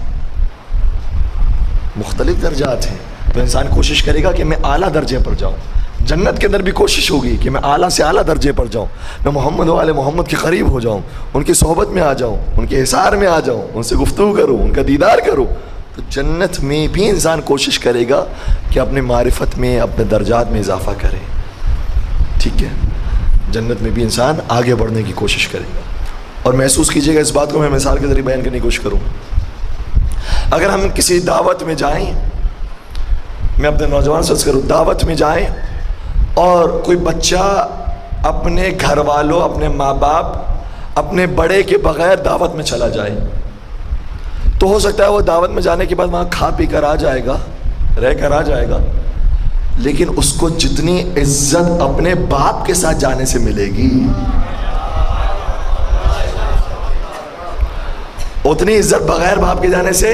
مختلف درجات ہیں. تو انسان کوشش کرے گا کہ میں اعلیٰ درجے پر جاؤں. جنت کے اندر بھی کوشش ہوگی کہ میں اعلیٰ سے اعلیٰ درجے پر جاؤں, میں محمد و آل محمد کے قریب ہو جاؤں, ان کی صحبت میں آ جاؤں, ان کے حصار میں آ جاؤں, ان سے گفتگو کروں, ان کا دیدار کروں. تو جنت میں بھی انسان کوشش کرے گا کہ اپنے معرفت میں, اپنے درجات میں اضافہ کرے. ٹھیک ہے, جنت میں بھی انسان آگے بڑھنے کی کوشش کرے گا. اور محسوس کیجئے گا اس بات کو, میں مثال کے ذریعے بیان کرنے کی کوشش کروں. اگر ہم کسی دعوت میں جائیں, میں اپنے نوجوان سے کروں, دعوت میں جائیں اور کوئی بچہ اپنے گھر والوں, اپنے ماں باپ, اپنے بڑے کے بغیر دعوت میں چلا جائے, تو ہو سکتا ہے وہ دعوت میں جانے کے بعد وہاں کھا پی کر آ جائے گا, رہ کر آ جائے گا, لیکن اس کو جتنی عزت اپنے باپ کے ساتھ جانے سے ملے گی, اتنی عزت بغیر باپ کے جانے سے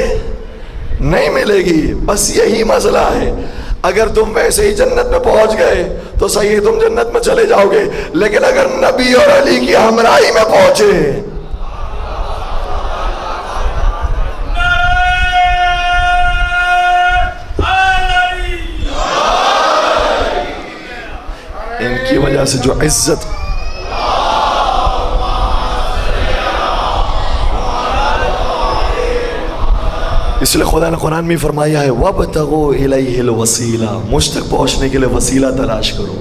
نہیں ملے گی. بس یہی مسئلہ ہے. اگر تم ویسے ہی جنت میں پہنچ گئے تو صحیح, تم جنت میں چلے جاؤ گے, لیکن اگر نبی اور علی کی ہمراہی میں پہنچے, ان کی وجہ سے جو عزت, اس لیے خدا نے قرآن میں فرمایا ہے وَابْتَغُوا إِلَيْهِ الْوَسِيلَةَ, مجھ تک پہنچنے کے لیے وسیلہ تلاش کرو.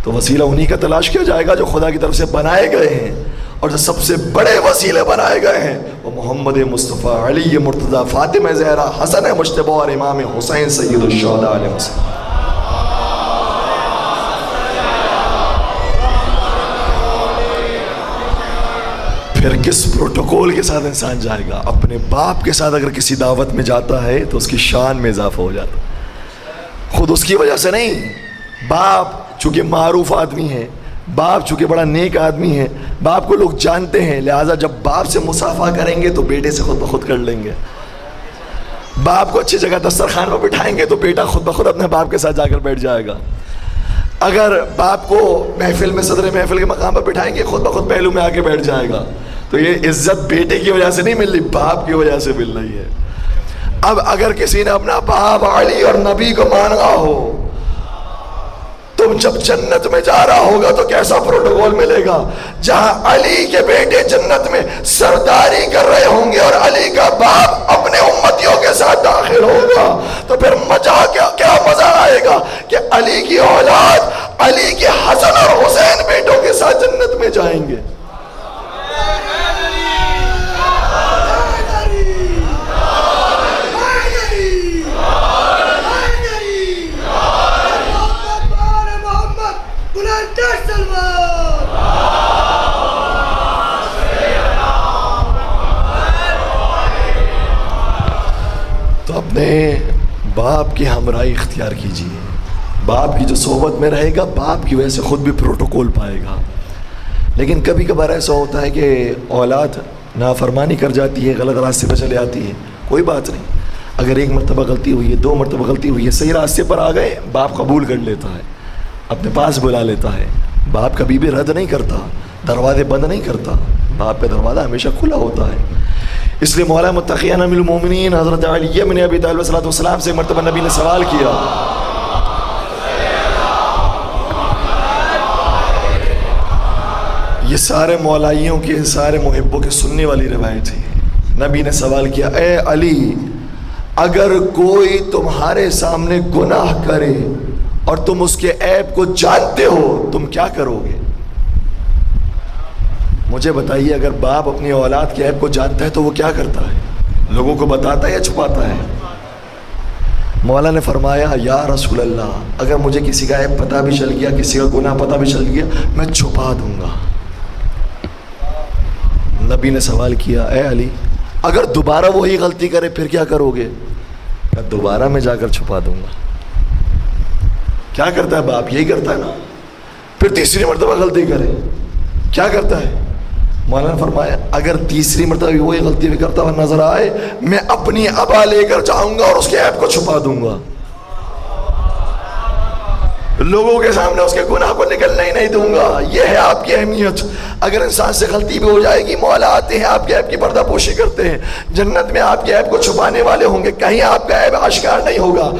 تو وسیلہ انہی کا تلاش کیا جائے گا جو خدا کی طرف سے بنائے گئے ہیں, اور جو سب سے بڑے وسیلے بنائے گئے ہیں وہ محمد مصطفیٰ, علی مرتضیٰ, فاطمہ زہرا, حسن مجتبیٰ اور امام حسین سید الشہداء علیہ السلام. پھر کس پروٹوکول کے ساتھ انسان جائے گا؟ اپنے باپ کے ساتھ اگر کسی دعوت میں جاتا ہے تو اس کی شان میں اضافہ ہو جاتا ہے. خود اس کی وجہ سے نہیں, باپ چونکہ معروف آدمی ہے, باپ چونکہ بڑا نیک آدمی ہے, باپ کو لوگ جانتے ہیں, لہٰذا جب باپ سے مصافحہ کریں گے تو بیٹے سے خود بخود کر لیں گے. باپ کو اچھی جگہ دسترخوان پر بٹھائیں گے تو بیٹا خود بخود اپنے باپ کے ساتھ جا کر بیٹھ جائے گا. اگر باپ کو محفل میں, صدر محفل کے مقام پر بٹھائیں گے, خود بخود پہلو میں آ کے بیٹھ جائے گا. تو یہ عزت بیٹے کی وجہ سے نہیں مل رہی, باپ کی وجہ سے مل رہی ہے. اب اگر کسی نے اپنا باپ علی اور نبی کو مانا ہو, تم جب جنت میں جا رہا ہوگا تو کیسا پروٹوکول ملے گا؟ جہاں علی کے بیٹے جنت میں سرداری کر رہے ہوں گے اور علی کا باپ اپنے امتیوں کے ساتھ داخل ہوگا, تو پھر کیا مزہ آئے گا کہ علی کی اولاد علی کے حسن اور حسین بیٹوں کے ساتھ جنت میں جائیں گے. تو اپنے باپ کی ہمراہی اختیار کیجیے, باپ کی جو صحبت میں رہے گا باپ کی وجہ سے خود بھی پروٹوکول پائے گا. لیکن کبھی کبھار ایسا ہوتا ہے کہ اولاد نافرمانی کر جاتی ہے, غلط راستے پہ چلے آتی ہے, کوئی بات نہیں. اگر ایک مرتبہ غلطی ہوئی ہے, 2 مرتبہ غلطی ہوئی ہے, صحیح راستے پر آ گئے, باپ قبول کر لیتا ہے, اپنے پاس بلا لیتا ہے. باپ کبھی بھی رد نہیں کرتا, دروازے بند نہیں کرتا, باپ کا دروازہ ہمیشہ کھلا ہوتا ہے. اس لیے مولا متقیان امیر المومنین حضرت علی بن ابی طالب صلی اللہ علیہ وسلم سے مرتبہ نبی نے سوال کیا, یہ سارے مولائیوں کے, سارے محبوں کے سننے والی روایت ہے. نبی نے سوال کیا, اے علی, اگر کوئی تمہارے سامنے گناہ کرے اور تم اس کے عیب کو جانتے ہو, تم کیا کرو گے؟ مجھے بتائیے, اگر باپ اپنی اولاد کے عیب کو جانتا ہے تو وہ کیا کرتا ہے؟ لوگوں کو بتاتا ہے یا چھپاتا ہے؟ مولا نے فرمایا, یا رسول اللہ, اگر مجھے کسی کا عیب پتہ بھی چل گیا, کسی کا گناہ پتہ بھی چل گیا, میں چھپا دوں گا. نبی نے سوال کیا, اے علی, اگر دوبارہ وہی غلطی کرے پھر کیا کرو گے؟ کہ دوبارہ میں جا کر چھپا دوں گا. کیا کرتا ہے باپ؟ یہی کرتا ہے نا. پھر تیسری مرتبہ غلطی کرے, کیا کرتا ہے؟ مولانا نے فرمایا, اگر تیسری مرتبہ وہی غلطی بھی کرتا ہوا نظر آئے, میں اپنی ابا لے کر جاؤں گا اور اس کے عیب کو چھپا دوں گا. لوگوں کے سامنے اس کے گناہ کو نکلنے ہی نہیں دوں گا. یہ ہے آپ کی اہمیت. اگر انسان سے غلطی بھی ہو جائے گی, مولا آتے ہیں, آپ کے عیب کی پردہ پوشی کرتے ہیں, جنت میں آپ کے عیب کو چھپانے والے ہوں گے, کہیں آپ کا عیب آشکار نہیں ہوگا.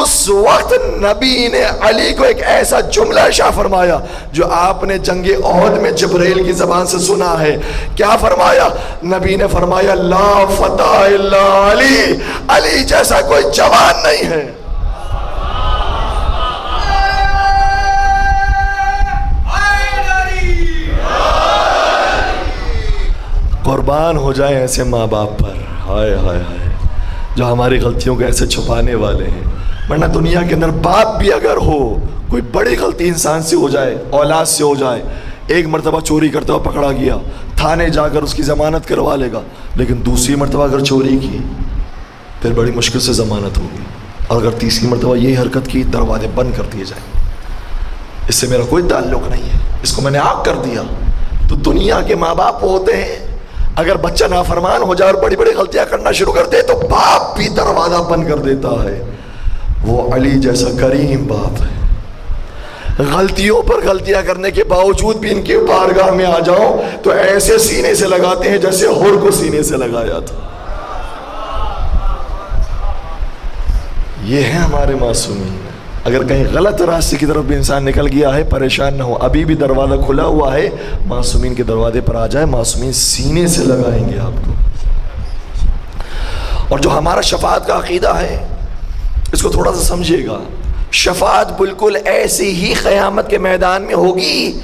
اس وقت نبی نے علی کو ایک ایسا جملہ ارشاد فرمایا جو آپ نے جنگ احد میں جبرائیل کی زبان سے سنا ہے. کیا فرمایا؟ نبی نے فرمایا, لا فتح الا علی, علی جیسا کوئی جوان نہیں ہے. قربان ہو جائیں ایسے ماں باپ پر, ہائے ہائے ہائے, جو ہماری غلطیوں کو ایسے چھپانے والے ہیں. ورنہ دنیا کے اندر باپ بھی اگر ہو, کوئی بڑی غلطی انسان سے ہو جائے, اولاد سے ہو جائے, ایک مرتبہ چوری کرتے ہوئے پکڑا گیا, تھانے جا کر اس کی ضمانت کروا لے گا, لیکن دوسری مرتبہ اگر چوری کی پھر بڑی مشکل سے ضمانت ہوگی, اور اگر تیسری مرتبہ یہی حرکت کی, دروازے بند کر دیے جائیں, اس سے میرا کوئی تعلق نہیں ہے, اس کو میں نے آگ کر دیا. تو دنیا کے ماں باپ ہوتے ہیں, اگر بچہ نافرمان ہو جائے اور بڑی بڑی غلطیاں کرنا شروع کر دے تو باپ بھی دروازہ بند کر دیتا ہے. وہ علی جیسا کریم باپ ہے. غلطیوں پر غلطیاں کرنے کے باوجود بھی ان کی بارگاہ میں آ جاؤ تو ایسے سینے سے لگاتے ہیں جیسے ہور کو سینے سے لگایا تھا. یہ ہیں ہمارے معصومین. اگر کہیں غلط راستے کی طرف بھی انسان نکل گیا ہے, پریشان نہ ہو, ابھی بھی دروازہ کھلا ہوا ہے, معصومین کے دروازے پر آ جائے, معصومین سینے سے لگائیں گے آپ کو. اور جو ہمارا شفاعت کا عقیدہ ہے, اس کو تھوڑا سا سمجھیے گا. شفاعت بالکل ایسی ہی قیامت کے میدان میں ہوگی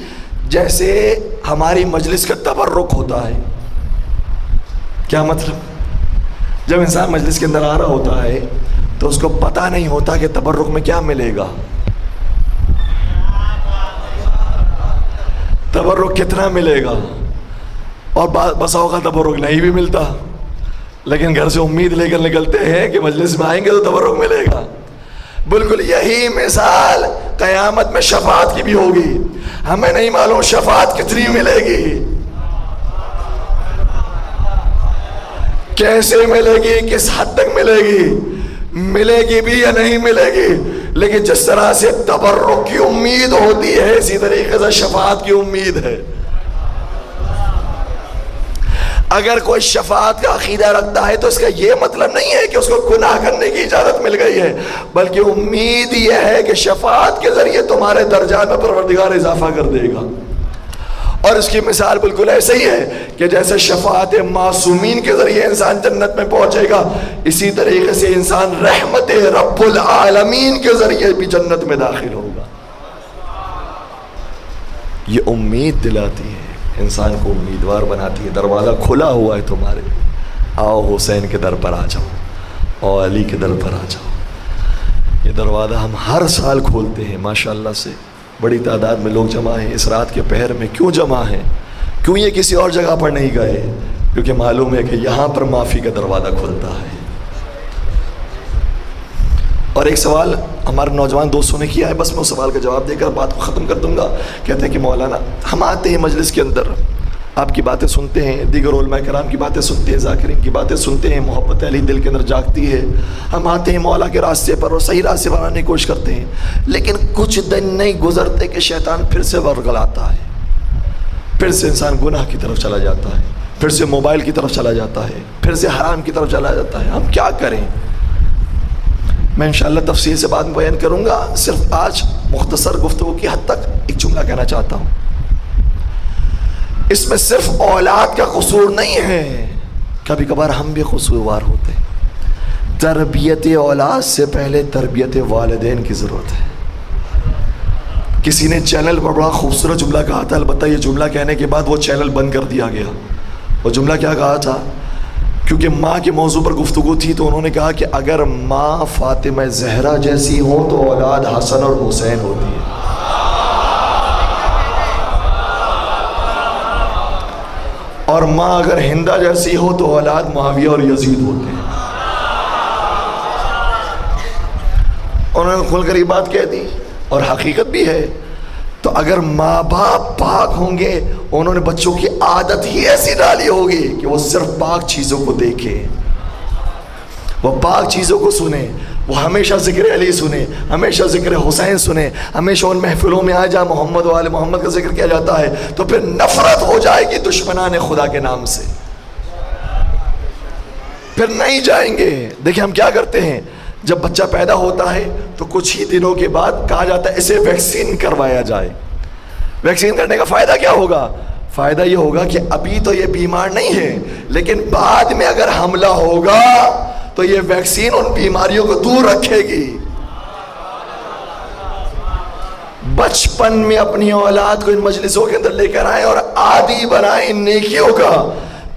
جیسے ہماری مجلس کا تبرک ہوتا ہے. کیا مطلب؟ جب انسان مجلس کے اندر آ رہا ہوتا ہے تو اس کو پتہ نہیں ہوتا کہ تبرک میں کیا ملے گا, تبرک کتنا ملے گا, اور بس اوقات تبرک نہیں بھی ملتا, لیکن گھر سے امید لے کر نکلتے ہیں کہ مجلس میں آئیں گے تو تبرک ملے گا. بالکل یہی مثال قیامت میں شفاعت کی بھی ہوگی. ہمیں نہیں معلوم شفاعت کتنی ملے گی, کیسے ملے گی, کس حد تک ملے گی, ملے گی بھی یا نہیں ملے گی, لیکن جس طرح سے تبرک کی امید ہوتی ہے اسی طریقے سے شفاعت کی امید ہے. اگر کوئی شفاعت کا عقیدہ رکھتا ہے تو اس کا یہ مطلب نہیں ہے کہ اس کو گناہ کرنے کی اجازت مل گئی ہے, بلکہ امید یہ ہے کہ شفاعت کے ذریعے تمہارے درجات میں پروردگار اضافہ کر دے گا. اور اس کی مثال بالکل ایسے ہی ہے کہ جیسے شفاعت معصومین کے ذریعے انسان جنت میں پہنچے گا, اسی طریقے سے انسان رحمت رب العالمین کے ذریعے بھی جنت میں داخل ہوگا. یہ امید دلاتی ہے, انسان کو امیدوار بناتی ہے. دروازہ کھلا ہوا ہے تمہارے, آؤ حسین کے در پر آ جاؤ, اور علی کے در پر آ جاؤ. یہ دروازہ ہم ہر سال کھولتے ہیں ماشاءاللہ سے. بڑی تعداد میں لوگ جمع ہیں اس رات کے پہر میں. کیوں جمع ہیں؟ کیوں یہ کسی اور جگہ پر نہیں گئے؟ کیونکہ معلوم ہے کہ یہاں پر معافی کا دروازہ کھلتا ہے. اور ایک سوال ہمارے نوجوان دوستوں نے کیا ہے، بس میں اس سوال کا جواب دے کر بات کو ختم کر دوں گا. کہتے ہیں کہ مولانا ہم آتے ہیں مجلس کے اندر، آپ کی باتیں سنتے ہیں، دیگر علماء کرام کی باتیں سنتے ہیں، ذاکرین کی باتیں سنتے ہیں، محبت علی دل کے اندر جاگتی ہے، ہم آتے ہیں مولا کے راستے پر اور صحیح راستے پر آنے کی کوشش کرتے ہیں، لیکن کچھ دن نہیں گزرتے کہ شیطان پھر سے ورگلاتا ہے، پھر سے انسان گناہ کی طرف چلا جاتا ہے، پھر سے موبائل کی طرف چلا جاتا ہے، پھر سے حرام کی طرف چلا جاتا ہے. ہم کیا کریں؟ میں انشاءاللہ تفصیل سے بعد میں بیان کروں گا، صرف آج مختصر گفتگو کی حد تک ایک جملہ کہنا چاہتا ہوں. اس میں صرف اولاد کا قصور نہیں ہے، کبھی کبھار ہم بھی قصوروار ہوتے ہیں. تربیت اولاد سے پہلے تربیت والدین کی ضرورت ہے. کسی نے چینل پر بڑا خوبصورت جملہ کہا تھا، البتہ یہ جملہ کہنے کے بعد وہ چینل بند کر دیا گیا. وہ جملہ کیا کہا تھا؟ کیونکہ ماں کے موضوع پر گفتگو تھی تو انہوں نے کہا کہ اگر ماں فاطمہ زہرا جیسی ہو تو اولاد حسن اور حسین ہوتی ہے، اور ماں اگر ہندہ جیسی ہو تو اولاد معاویہ اور یزید ہوتے ہیں. انہوں نے کھل کر یہ بات کہہ دی اور حقیقت بھی ہے. تو اگر ماں باپ پاک ہوں گے، انہوں نے بچوں کی عادت ہی ایسی ڈالی ہوگی کہ وہ صرف پاک چیزوں کو دیکھیں، وہ پاک چیزوں کو سنیں، وہ ہمیشہ ذکر علی سنیں، ہمیشہ ذکر حسین سنیں، ہمیشہ ان محفلوں میں آ جا محمد و آل محمد کا ذکر کیا جاتا ہے تو پھر نفرت ہو جائے گی دشمنان خدا کے نام سے، پھر نہیں جائیں گے. دیکھیں ہم کیا کرتے ہیں، جب بچہ پیدا ہوتا ہے تو کچھ ہی دنوں کے بعد کہا جاتا ہے اسے ویکسین کروایا جائے. ویکسین کرنے کا فائدہ کیا ہوگا؟ فائدہ یہ ہوگا کہ ابھی تو یہ بیمار نہیں ہے، لیکن بعد میں اگر حملہ ہوگا تو یہ ویکسین ان بیماریوں کو دور رکھے گی. بچپن میں اپنی اولاد کو ان مجلسوں کے اندر لے کر آئیں اور عادی بنائیں ان نیکیوں کا،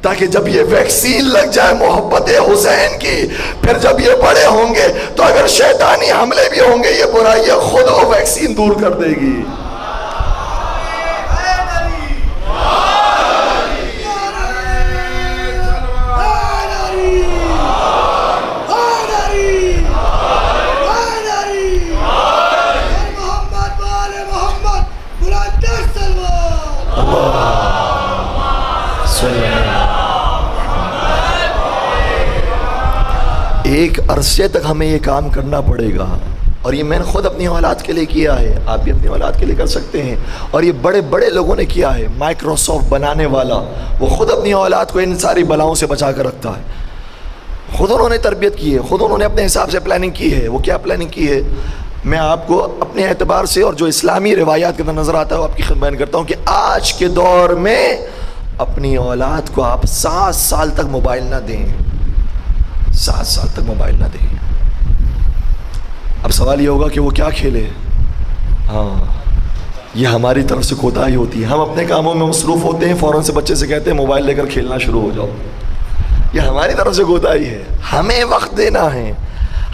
تاکہ جب یہ ویکسین لگ جائے محبت حسین کی، پھر جب یہ بڑے ہوں گے تو اگر شیطانی حملے بھی ہوں گے یہ برائیاں خود وہ ویکسین دور کر دے گی. ایک عرصے تک ہمیں یہ کام کرنا پڑے گا، اور یہ میں نے خود اپنی اولاد کے لیے کیا ہے، آپ بھی اپنی اولاد کے لیے کر سکتے ہیں، اور یہ بڑے بڑے لوگوں نے کیا ہے. مائکروسافٹ بنانے والا وہ خود اپنی اولاد کو ان ساری بلاؤں سے بچا کر رکھتا ہے. خود انہوں نے تربیت کی ہے، خود انہوں نے اپنے حساب سے پلاننگ کی ہے. وہ کیا پلاننگ کی ہے میں آپ کو اپنے اعتبار سے اور جو اسلامی روایات کے اندر نظر آتا ہے وہ آپ کی خدمت کرتا ہوں کہ آج کے دور میں اپنی اولاد کو آپ 7 سال تک موبائل نہ دیں، 7 سال تک موبائل نہ دیں. اب سوال یہ ہوگا کہ وہ کیا کھیلے؟ ہاں یہ ہماری طرف سے کوتاہی ہوتی ہے. ہم اپنے کاموں میں مصروف ہوتے ہیں، فوراً سے بچے سے کہتے ہیں موبائل لے کر کھیلنا شروع ہو جاؤ. یہ ہماری طرف سے کوتاہی ہے. ہمیں وقت دینا ہے،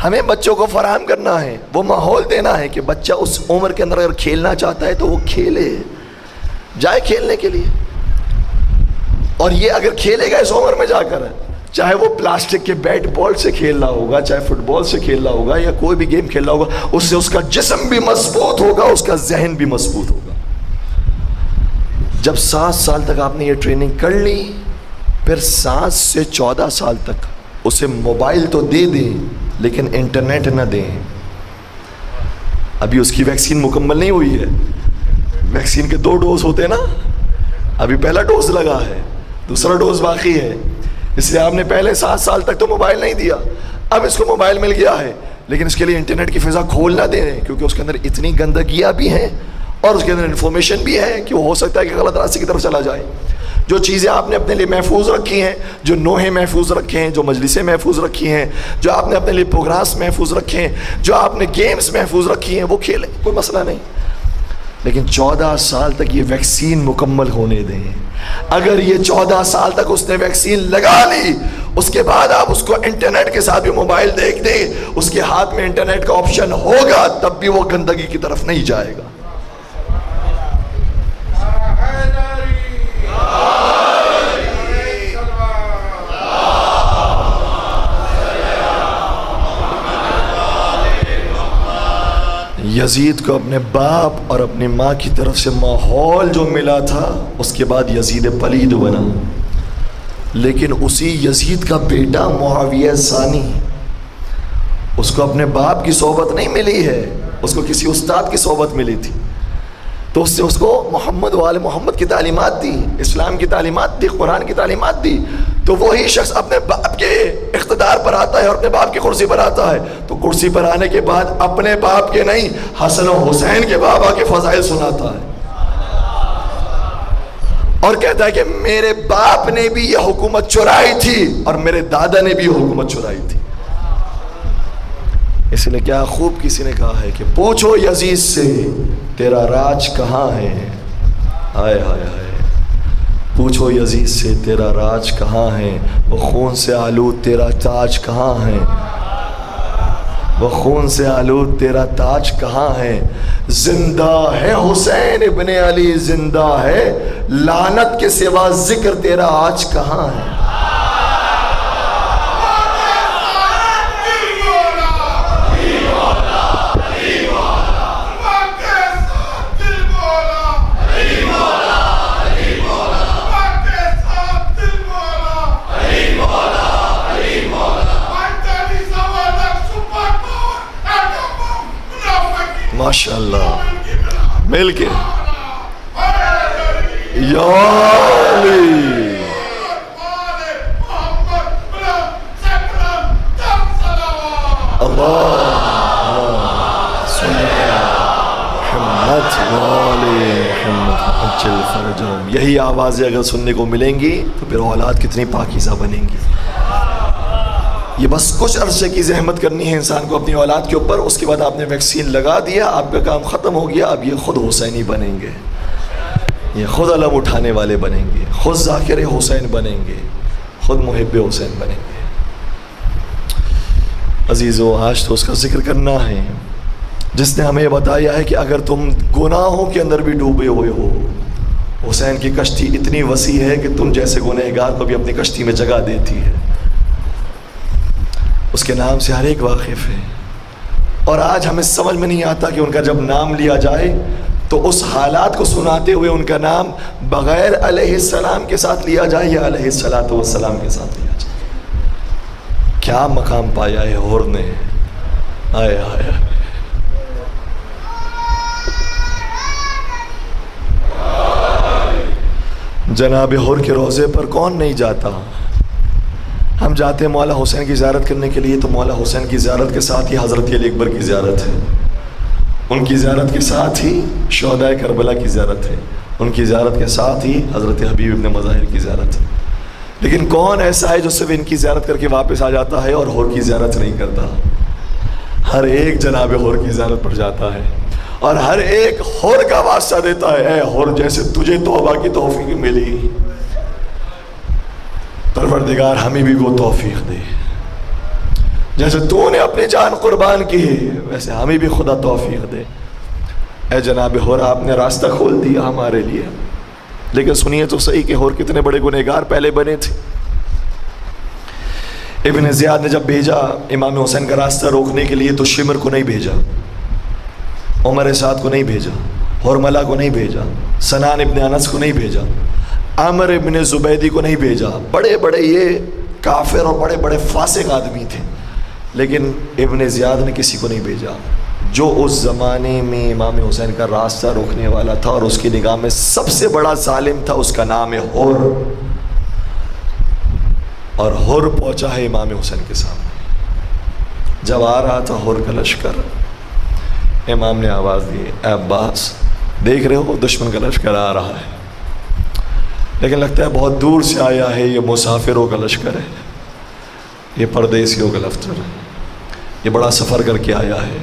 ہمیں بچوں کو فراہم کرنا ہے، وہ ماحول دینا ہے کہ بچہ اس عمر کے اندر اگر کھیلنا چاہتا ہے تو وہ کھیلے، جائے کھیلنے کے لیے. اور یہ اگر کھیلے گا اس عمر میں جا کر، چاہے وہ پلاسٹک کے بیٹ بال سے کھیلنا ہوگا، چاہے فٹ بال سے کھیلنا ہوگا، یا کوئی بھی گیم کھیلنا ہوگا، اس سے اس کا جسم بھی مضبوط ہوگا، اس کا ذہن بھی مضبوط ہوگا. جب 7 سال تک آپ نے یہ ٹریننگ کر لی، پھر 7 سے 14 سال تک اسے موبائل تو دے دیں لیکن انٹرنیٹ نہ دیں. ابھی اس کی ویکسین مکمل نہیں ہوئی ہے، ویکسین کے 2 ڈوز ہوتے ہیں نا، ابھی پہلا ڈوز لگا ہے، دوسرا ڈوز باقی ہے. اس لیے آپ نے پہلے 7 سال تک تو موبائل نہیں دیا، اب اس کو موبائل مل گیا ہے، لیکن اس کے لیے انٹرنیٹ کی فضا کھول نہ دے رہے، کیونکہ اس کے اندر اتنی گندگیاں بھی ہیں اور اس کے اندر انفارمیشن بھی ہے کہ وہ ہو سکتا ہے کہ غلط راستے کی طرف چلا جائے. جو چیزیں آپ نے اپنے لیے محفوظ رکھی ہیں، جو نوحے محفوظ رکھے ہیں، جو مجلسیں محفوظ رکھی ہیں، جو آپ نے اپنے لیے پروگرامس محفوظ رکھے ہیں، جو آپ نے گیمز محفوظ رکھی ہیں، وہ کھیلیں، کوئی مسئلہ نہیں. لیکن 14 سال تک یہ ویکسین مکمل ہونے دیں. اگر یہ 14 سال تک اس نے ویکسین لگا لی، اس کے بعد آپ اس کو انٹرنیٹ کے ساتھ بھی موبائل دیکھ دیں، اس کے ہاتھ میں انٹرنیٹ کا آپشن ہوگا، تب بھی وہ گندگی کی طرف نہیں جائے گا. یزید کو اپنے باپ اور اپنی ماں کی طرف سے ماحول جو ملا تھا، اس کے بعد یزید پلید بنا. لیکن اسی یزید کا بیٹا معاویہ ثانی، اس کو اپنے باپ کی صحبت نہیں ملی ہے، اس کو کسی استاد کی صحبت ملی تھی. تو اس نے اس کو محمد وآل محمد کی تعلیمات دی، اسلام کی تعلیمات دی، قرآن کی تعلیمات دی. تو وہی شخص اپنے باپ کے اقتدار پر آتا ہے اور اپنے باپ کی کرسی پر آتا ہے، تو کرسی پر آنے کے بعد اپنے باپ کے نہیں، حسن و حسین کے بابا کے فضائل سناتا ہے اور کہتا ہے کہ میرے باپ نے بھی یہ حکومت چرائی تھی اور میرے دادا نے بھی یہ حکومت چرائی تھی. اس لیے کیا خوب کسی نے کہا ہے کہ پوچھو یزید سے تیرا راج کہاں ہے. ہائے ہائے ہائے، پوچھو یزید سے تیرا راج کہاں ہے، وہ خون سے آلود تیرا تاج کہاں ہے، وہ خون سے آلود تیرا تاج کہاں ہے. زندہ ہے حسین ابن علی، زندہ ہے، لعنت کے سوا ذکر تیرا آج کہاں ہے. ماشاءاللہ، مل کے یا علی. اللہ یہی آوازیں اگر سننے کو ملیں گی تو پھر اولاد کتنی پاکیزہ بنیں گی. یہ بس کچھ عرصے کی زحمت کرنی ہے انسان کو اپنی اولاد کے اوپر، اس کے بعد آپ نے ویکسین لگا دیا، آپ کا کام ختم ہو گیا. اب یہ خود حسینی بنیں گے، یہ خود علم اٹھانے والے بنیں گے، خود ذاکر حسین بنیں گے، خود محب حسین بنیں گے. عزیزو، آج تو اس کا ذکر کرنا ہے جس نے ہمیں بتایا ہے کہ اگر تم گناہوں کے اندر بھی ڈوبے ہوئے ہو، حسین کی کشتی اتنی وسیع ہے کہ تم جیسے گنہگار کو بھی اپنی کشتی میں جگہ دیتی ہے. اس کے نام سے ہر ایک واقف ہے. اور آج ہمیں سمجھ میں نہیں آتا کہ ان کا جب نام لیا جائے تو اس حالات کو سناتے ہوئے ان کا نام بغیر علیہ السلام کے ساتھ لیا جائے یا علیہ السلام کے ساتھ لیا جائے. کیا مقام پایا ہے ہور نے. آئے آئے جناب ہور کے روضے پر کون نہیں جاتا. ہم جاتے ہیں مولا حسین کی زیارت کرنے کے لیے، تو مولا حسین کی زیارت کے ساتھ ہی حضرت علی اکبر کی زیارت ہے، ان کی زیارت کے ساتھ ہی شہدائے کربلا کی زیارت ہے، ان کی زیارت کے ساتھ ہی حضرت حبیب ابن مظاہر کی زیارت ہے. لیکن کون ایسا ہے جو صرف ان کی زیارت کر کے واپس آ جاتا ہے اور ہور کی زیارت نہیں کرتا. ہر ایک جناب ہور کی زیارت پر جاتا ہے اور ہر ایک ہور کا واسطہ دیتا ہے. اے ہور، جیسے تجھے توبہ کی توفیق ملی، پروردگار ہمیں بھی وہ توفیق دے. جیسے تو نے اپنی جان قربان کی ویسے ہمیں بھی خدا توفیق دے. اے جناب ہور، آپ نے راستہ کھول دیا ہمارے لیے. لیکن سنیے تو صحیح کہ ہور کتنے بڑے گنہگار پہلے بنے تھے. ابن زیاد نے جب بھیجا امام حسین کا راستہ روکنے کے لیے تو شمر کو نہیں بھیجا، عمر سعد کو نہیں بھیجا، حرملہ کو نہیں بھیجا، سنان ابن انس کو نہیں بھیجا، عامر ابن زبیدی کو نہیں بھیجا. بڑے بڑے یہ کافر اور بڑے بڑے فاسق آدمی تھے، لیکن ابن زیاد نے کسی کو نہیں بھیجا. جو اس زمانے میں امام حسین کا راستہ روکنے والا تھا اور اس کی نگاہ میں سب سے بڑا ظالم تھا، اس کا نام ہے حر. اور حر پہنچا ہے امام حسین کے سامنے. جب آ رہا تھا حر کا لشکر، امام نے آواز دی، اے عباس، دیکھ رہے ہو دشمن کا لشکر آ رہا ہے، لیکن لگتا ہے بہت دور سے آیا ہے، یہ مسافروں کا لشکر ہے، یہ پردیسیوں کا لشکر ہے، یہ بڑا سفر کر کے آیا ہے.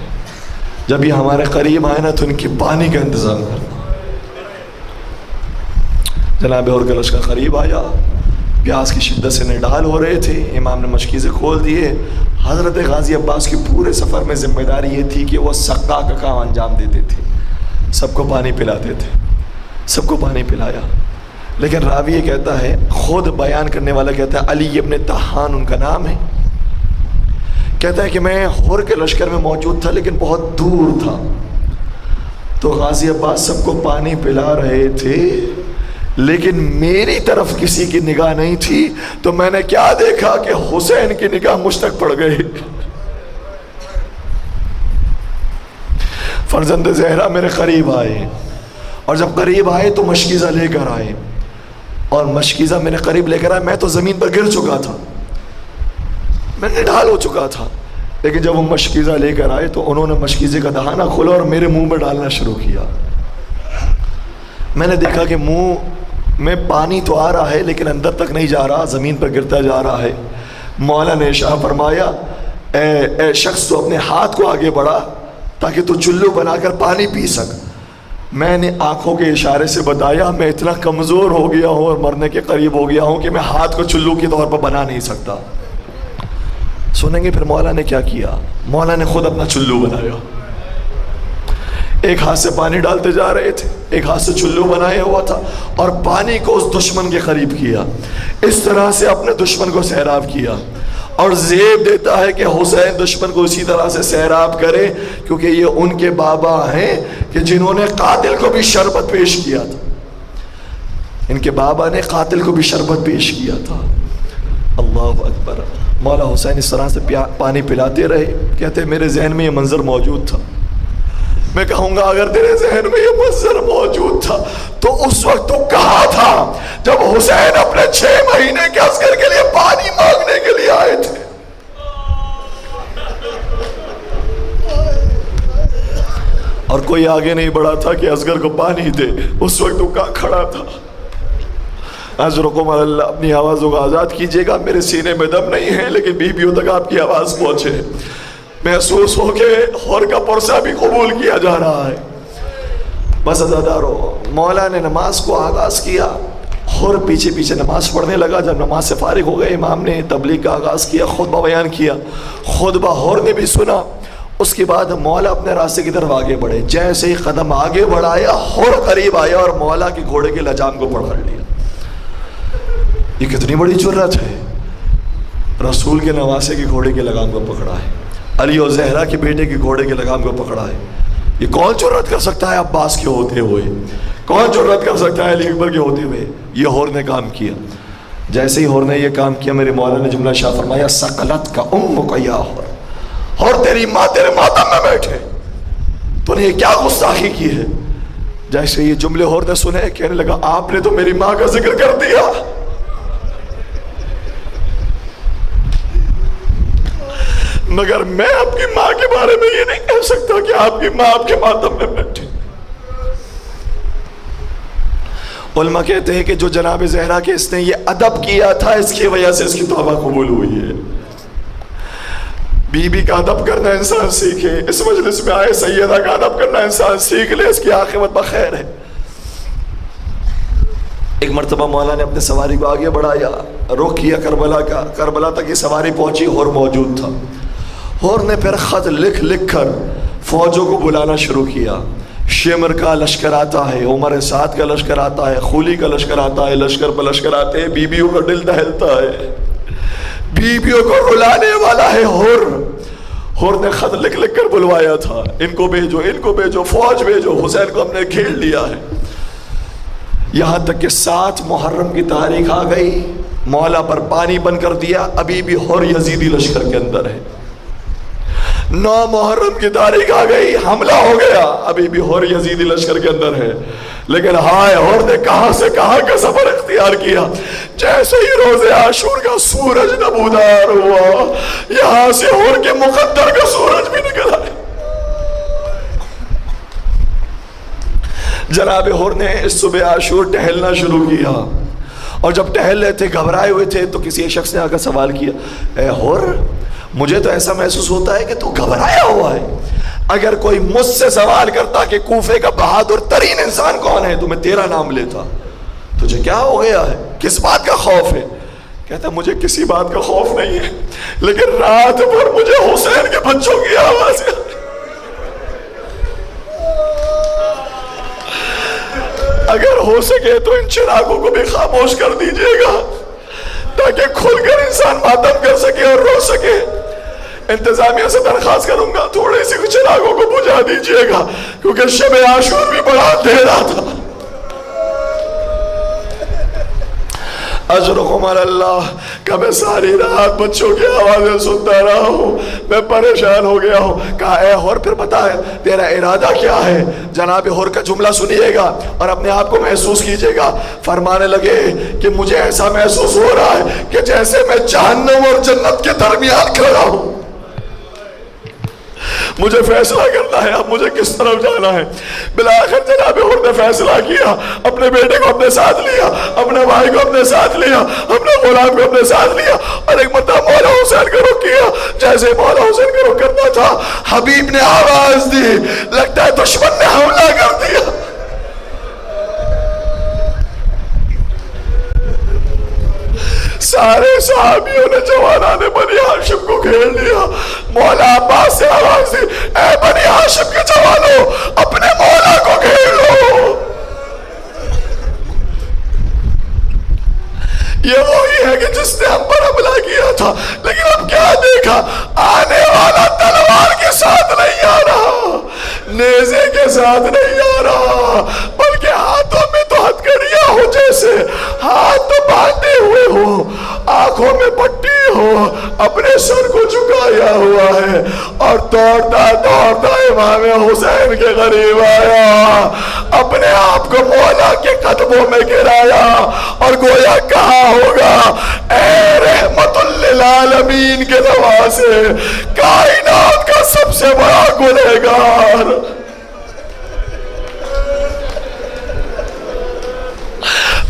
جب یہ ہمارے قریب آئے نا تو ان کی پانی کا انتظام کرنا. جناب حر کا لشکر قریب آیا، پیاس کی شدت سے نڈال ہو رہے تھے. امام نے مشکیزیں کھول دیے. حضرت غازی عباس کی پورے سفر میں ذمہ داری یہ تھی کہ وہ سقا کا کام انجام دیتے تھے، سب کو پانی پلاتے تھے، سب کو پانی پلایا. لیکن راوی یہ کہتا ہے، خود بیان کرنے والا کہتا ہے، علی ابن طحان ان کا نام ہے، کہتا ہے کہ میں حر کے لشکر میں موجود تھا لیکن بہت دور تھا. تو غازی عباس سب کو پانی پلا رہے تھے، لیکن میری طرف کسی کی نگاہ نہیں تھی. تو میں نے کیا دیکھا کہ حسین کی نگاہ مجھ تک پڑ گئی. فرزند زہرا میرے قریب آئے، اور جب قریب آئے تو مشکیزہ لے کر آئے، اور مشکیزہ میرے قریب لے کر آئے. میں تو زمین پر گر چکا تھا، میں نڈھال ہو چکا تھا، لیکن جب وہ مشکیزہ لے کر آئے تو انہوں نے مشکیزے کا دہانہ کھولا اور میرے منہ میں ڈالنا شروع کیا. میں نے دیکھا کہ منہ میں پانی تو آ رہا ہے لیکن اندر تک نہیں جا رہا، زمین پر گرتا جا رہا ہے. مولا نے ارشاد فرمایا اے شخص تو اپنے ہاتھ کو آگے بڑھا تاکہ تو چلو بنا کر پانی پی سک. میں نے آنکھوں کے اشارے سے بتایا میں اتنا کمزور ہو گیا ہوں اور مرنے کے قریب ہو گیا ہوں کہ میں ہاتھ کو چلو کے طور پر بنا نہیں سکتا. سنیں گے پھر مولا نے کیا کیا. مولا نے خود اپنا چلو بنایا، ایک ہاتھ سے پانی ڈالتے جا رہے تھے، ایک ہاتھ سے چلو بنایا ہوا تھا، اور پانی کو اس دشمن کے قریب کیا. اس طرح سے اپنے دشمن کو سیراب کیا، اور زیب دیتا ہے کہ حسین دشمن کو اسی طرح سے سیراب کرے، کیونکہ یہ ان کے بابا ہیں کہ جنہوں نے قاتل کو بھی شربت پیش کیا تھا. ان کے بابا نے قاتل کو بھی شربت پیش کیا تھا. اللہ اکبر. مولا حسین اس طرح سے پانی پلاتے رہے. کہتے میرے ذہن میں یہ منظر موجود تھا. میں کہوں گا اگر تیرے ذہن میں یہ منظر موجود تھا تو اس وقت تو کہاں تھا جب حسین اپنے 6 مہینے کے عسکر کے لیے پانی مانگنے کے لیے آئے تھے. اور کوئی آگے نہیں بڑھا تھا کہ عسکر کو پانی دے. اس وقت تو کہاں کھڑا تھا. عذرکم اللہ، اپنی آوازوں کو آزاد کیجئے گا. میرے سینے میں دم نہیں ہے لیکن بیویوں تک آپ کی آواز پہنچے. محسوس ہو کے حور کا پرسہ بھی قبول کیا جا رہا ہے. بس عزادارو، مولا نے نماز کو آغاز کیا، حور پیچھے پیچھے نماز پڑھنے لگا. جب نماز سے فارغ ہو گئے امام نے تبلیغ کا آغاز کیا، خطبہ بیان کیا. خطبہ حور نے بھی سنا. اس کے بعد مولا اپنے راستے کی طرف آگے بڑھے. جیسے ہی قدم آگے بڑھایا حور قریب آیا اور مولا کے گھوڑے کے لجام کو پکڑ لیا. یہ کتنی بڑی جرأت ہے. رسول کے نواسے کے گھوڑے کے لگام کو پکڑا ہے، علی اور زہرا کے بیٹے کے گھوڑے کے لگام کو پکڑا ہے. یہ کون جرأت کر سکتا ہے عباس کے ہوتے ہوئے؟ کون جرأت کر سکتا ہے علی اکبر کے ہوتے ہوئے؟ یہ حور نے کام کیا. جیسے ہی حور نے یہ کام کیا میرے مولا نے جملہ شاہ فرمایا سقلت کا امک یا حور. حور تیری ماں تیرے ماتم میں بیٹھے، تو نے یہ کیا گستاخی کی ہے؟ جیسے یہ جملے حور نے سنے کہنے لگا آپ نے تو میری ماں کا ذکر کر دیا. مگر میں آپ کی ماں کے بارے میں یہ نہیں کہہ سکتا کہ آپ کی ماں آپ کے ماتم میں بیٹھے. علماء کہتے ہیں کہ جو جناب زہرا کے اس نے یہ ادب کیا تھا اس کی وجہ سے اس کی توبہ قبول ہوئی ہے. بی بی کا ادب کرنا انسان سیکھے. اس مجلس میں آئے سیدہ کا ادب کرنا انسان سیکھ لے، اس کی عاقبت بخیر ہے. ایک مرتبہ مولا نے اپنے سواری کو آگے بڑھایا، رخ کیا کربلا کا. کربلا تک یہ سواری پہنچی، حور موجود تھا. حور نے پھر خط لکھ لکھ کر فوجوں کو بلانا شروع کیا. شمر کا لشکر آتا ہے، عمر سعد کا لشکر آتا ہے، خولی کا لشکر آتا ہے، لشکر پر لشکر آتے ہیں. بیویوں کا دل دہلتا ہے، بیویوں کو رلانے والا ہے حور. حور نے خط لکھ لکھ کر بلوایا تھا، ان کو بھیجو، ان کو بھیجو، فوج بھیجو، حسین کو ہم نے گھیر لیا ہے. یہاں تک کہ 7 محرم کی تاریخ آ گئی، مولا پر پانی بند کر دیا. ابھی بھی حور یزیدی لشکر کے اندر ہے. 9 محرم کی تاریخ آ گئی، حملہ ہو گیا، ابھی بھی حور یزیدی لشکر کے اندر ہے. لیکن ہائے حور نے کہاں سے کہاں کا سفر اختیار کیا. جیسے ہی روز عاشور کا سورج نمودار ہوا، یہاں سے حور کے مقدر کا سورج بھی نکل آئے. جناب حور نے اس صبح عاشور ٹہلنا شروع کیا، اور جب ٹہل رہے تھے گھبرائے ہوئے تھے تو کسی ایک شخص نے آ کر سوال کیا، اے حور مجھے تو ایسا محسوس ہوتا ہے کہ تو گھبرایا ہوا ہے. اگر کوئی مجھ سے سوال کرتا کہ کوفے کا بہادر ترین انسان کون ہے تو میں تیرا نام لیتا. تجھے کیا ہو گیا ہے؟ کس بات کا خوف ہے؟ کہتا مجھے کسی بات کا خوف نہیں ہے، لیکن رات بھر مجھے حسین کے بچوں کی آواز ہے. اگر ہو سکے تو ان چراغوں کو بھی خاموش کر دیجئے گا تاکہ کھل کر انسان ماتم کر سکے اور رو سکے. انتظامیہ سے درخواست کروں گا تھوڑی سی چراغوں کو بجھا دیجئے گا، کیونکہ شب عاشور بھی بڑا اندھیرا تھا۔ اجرکم علی اللہ کہ میں ساری رات بچوں کی آوازیں سنتا رہا ہوں، میں پریشان ہو گیا ہوں۔ کہا اے ہور پھر بتا تیرا ارادہ کیا ہے؟ جناب ہور کا جملہ سنیے گا اور اپنے آپ کو محسوس کیجئے گا۔ فرمانے لگے کہ مجھے ایسا محسوس ہو رہا ہے کہ جیسے میں جہنم اور جنت کے درمیان کھڑا ہوں، مجھے فیصلہ کرنا ہے اب مجھے کس طرف جانا ہے۔ بالآخر جناب ہور نے فیصلہ کیا، اپنے بیٹے کو اپنے ساتھ لیا، اپنے بھائی کو اپنے ساتھ لیا، اپنے غلام کو اپنے ساتھ لیا اور ایک مرتبہ مولا حسین کا رخ کیا۔ جیسے مولا حسین کا رخ کرنا تھا حبیب نے آواز دی، لگتا ہے دشمن نے حملہ کر دیا۔ سارے صحابیوں نے جوانان بنی ہاشم کو گھیر لیا۔ مولا عباس سے آواز دی، اے بنی ہاشم کے جوانوں اپنے مولا کو گھیر لو۔ یہ وہی ہے کہ جس نے ہم پر حملہ کیا تھا، لیکن اب کیا دیکھا؟ آنے والا تلوار کے ساتھ نہیں آ رہا، نیزے کے ساتھ نہیں آ رہا، بلکہ ہاتھوں میں تو ہتھکڑیاں ہو، جیسے ہاتھ تو باندھے ہوئے ہو، آنکھوں میں پٹی ہو، اپنے سر کو جھکایا ہوا ہے اور دوڑتا دوڑتا امام حسین کے قریب آیا، اپنے آپ کو مولا کے قدموں میں گرایا اور گویا کہا ہوگا اے رحمت للعالمین کے نواسے، کائنات کا سب سے بڑا گنہگار،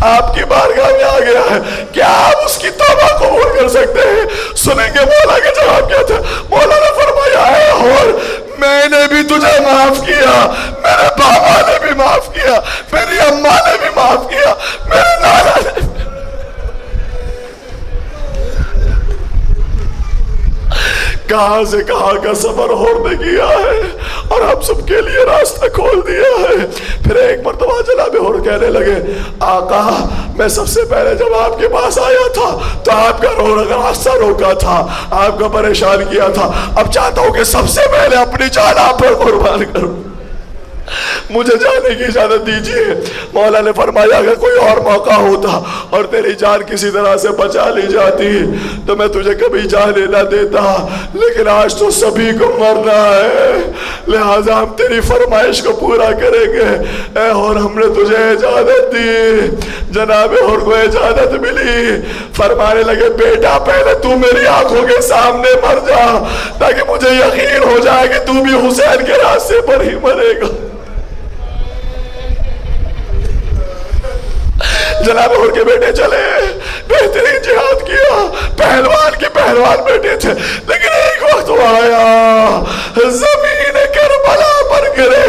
آپ کی بارگاہ میں آ گیا ہے، کیا آپ اس کی توبہ قبول کر سکتے ہیں؟ سنیں گے مولا کا جواب کیا تھا۔ مولا نے فرمایا اے ہور میں نے بھی تجھے معاف کیا، میرے بابا نے بھی معاف کیا، میری اماں نے بھی معاف کیا، میرے نانا نے بھی۔ کہاں سے کہاں کا سفر ہور نے کیا ہے اور ہم سب کے لیے راستہ کھول دیا ہے۔ پھر ایک مرتبہ جناب ہور کہنے لگے آقا میں سب سے پہلے جب آپ کے پاس آیا تھا تو آپ کا راستہ روکا تھا، آپ کو پریشان کیا تھا، اب چاہتا ہوں کہ سب سے پہلے اپنی جان آپ پر قربان کروں، مجھے جانے کی اجازت دیجیے۔ مولا نے فرمایا اگر کوئی اور موقع ہوتا اور تیری جان کسی طرح سے بچا لی جاتی تو میں تجھے کبھی جانے نہ دیتا، لیکن آج تو سبھی کو مرنا ہے، لہٰذا ہم تیری فرمائش کو پورا کریں گے۔ اے اور ہم نے تجھے اجازت دی۔ جناب اور کو اجازت ملی، فرمانے لگے بیٹا پہلے تو میری آنکھوں کے سامنے مر جا تاکہ مجھے یقین ہو جائے کہ تو بھی حسین کے راستے پر ہی مرے گا۔ جناب ہور کے بیٹے چلے، بہترین جہاد کیا، پہلوان کے پہلوان بیٹے تھے، لیکن ایک وقت آیا زمین کربلا پر گرے،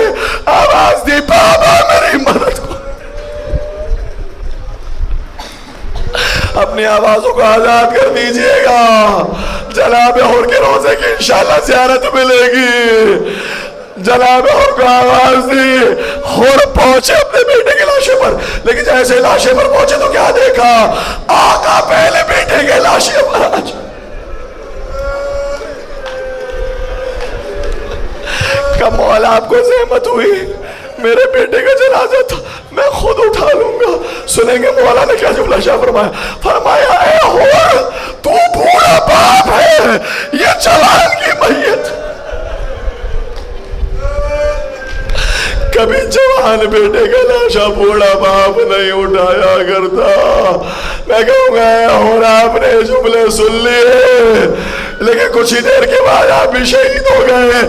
آواز دی بابا میری مدد کو۔ اپنی آوازوں کو آزاد کر دیجئے گا، جناب ہور کے روزے کی انشاءاللہ زیارت ملے گی۔ جناب ہور کو آواز دی، ہور پہنچے اپنے بیٹے کے لاشے پر، لیکن جیسے لاشے پر پہنچے تو کیا دیکھا؟ آقا پہلے بیٹے کے لاشے پر آج کہ مولا آپ کو زحمت ہوئی، میرے بیٹے کا جنازہ تھا، میں خود اٹھا لوں گا۔ سنیں گے مولا نے کیا جملہ شاہ فرمایا، فرمایا اے ہور تو بوڑھا باپ ہے، یہ جوان کی میت۔ کبھی جوان بیٹے کا لاشا بوڑھا باپ نہیں اٹھایا کرتا۔ میں کہوں گا اور آپ نے جملے سن لیے، لیکن کچھ ہی دیر کے بعد آپ بھی شہید ہو گئے۔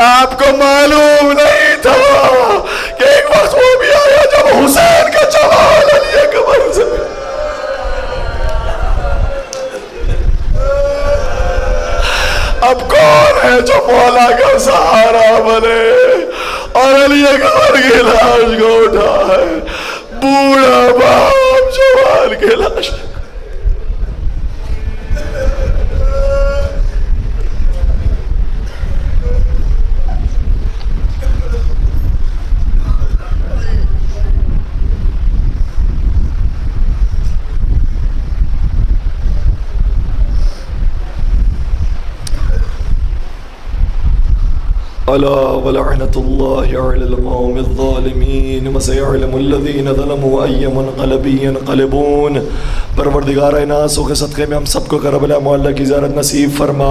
آپ کو معلوم نہیں تھا کہ ایک وقت وہ بھی آیا جب حسین کا جوال علی اکبر سے اب کون ہے جو مولا کا سہارا بنے اور علی اکبر کی لاش کو اٹھائے؟ بوڑھا باپ جوان کی لاش۔ ألا ولعنة الله على القوم الظالمين وسيعلم الذين ظلموا أي منقلب ينقلبون. پروردگار ناسوں کے صدقے میں ہم سب کو کربلا معلیٰ کی زیارت نصیب فرما،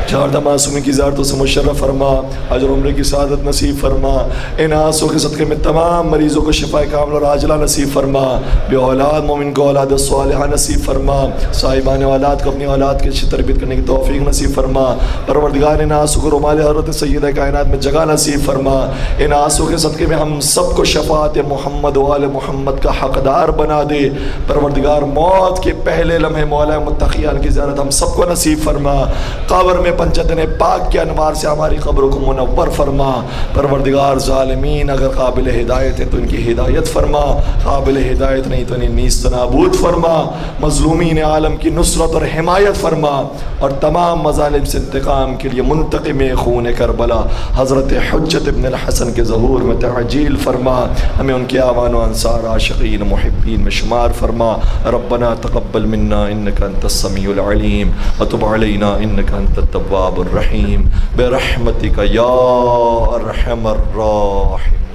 چاردہ معصومین کی زیارتوں سے مشرف فرما، اجر عمرے کی سعادت نصیب فرما. ان آنسوں کے صدقے میں تمام مریضوں کو شفا کاملہ اور عاجلہ نصیب فرما. بے اولاد مومن کو اولاد صالحہ نصیب فرما. صاحبان اولاد کو اپنی اولاد کی اچھی تربیت کرنے کی توفیق نصیب فرما. پروردگار ان آنسوں کو رومال حضرت سیدہ کائنات میں جگہ نصیب فرما. ان آنسوں کے صدقے میں ہم سب کو شفاعت محمد و آل محمد کا حقدار بنا دے. پروردگار موت کے پہلے لمحے مولا متقیان کی زیارت ہم سب کو نصیب فرما. قبر میں پنجتن پاک کے انوار سے ہماری قبروں کو منور فرما. پروردگار ظالمین اگر قابل ہدایت ہے تو ان کی ہدایت فرما، قابل ہدایت نہیں تو انہیں نیست نابود فرما. مظلومین عالم کی نصرت اور حمایت فرما، اور تمام مظالم سے انتقام کے لیے منتقم خون کربلا حضرت حجت ابن الحسن کے ظہور میں تعجیل فرما. ہمیں ان کے آوان و انصار عاشقین محبین میں شمار فرما. ربنا تقبل منا انك انت السميع العليم وتب علينا انك انت التواب الرحيم برحمتك يا ارحم الراحمين.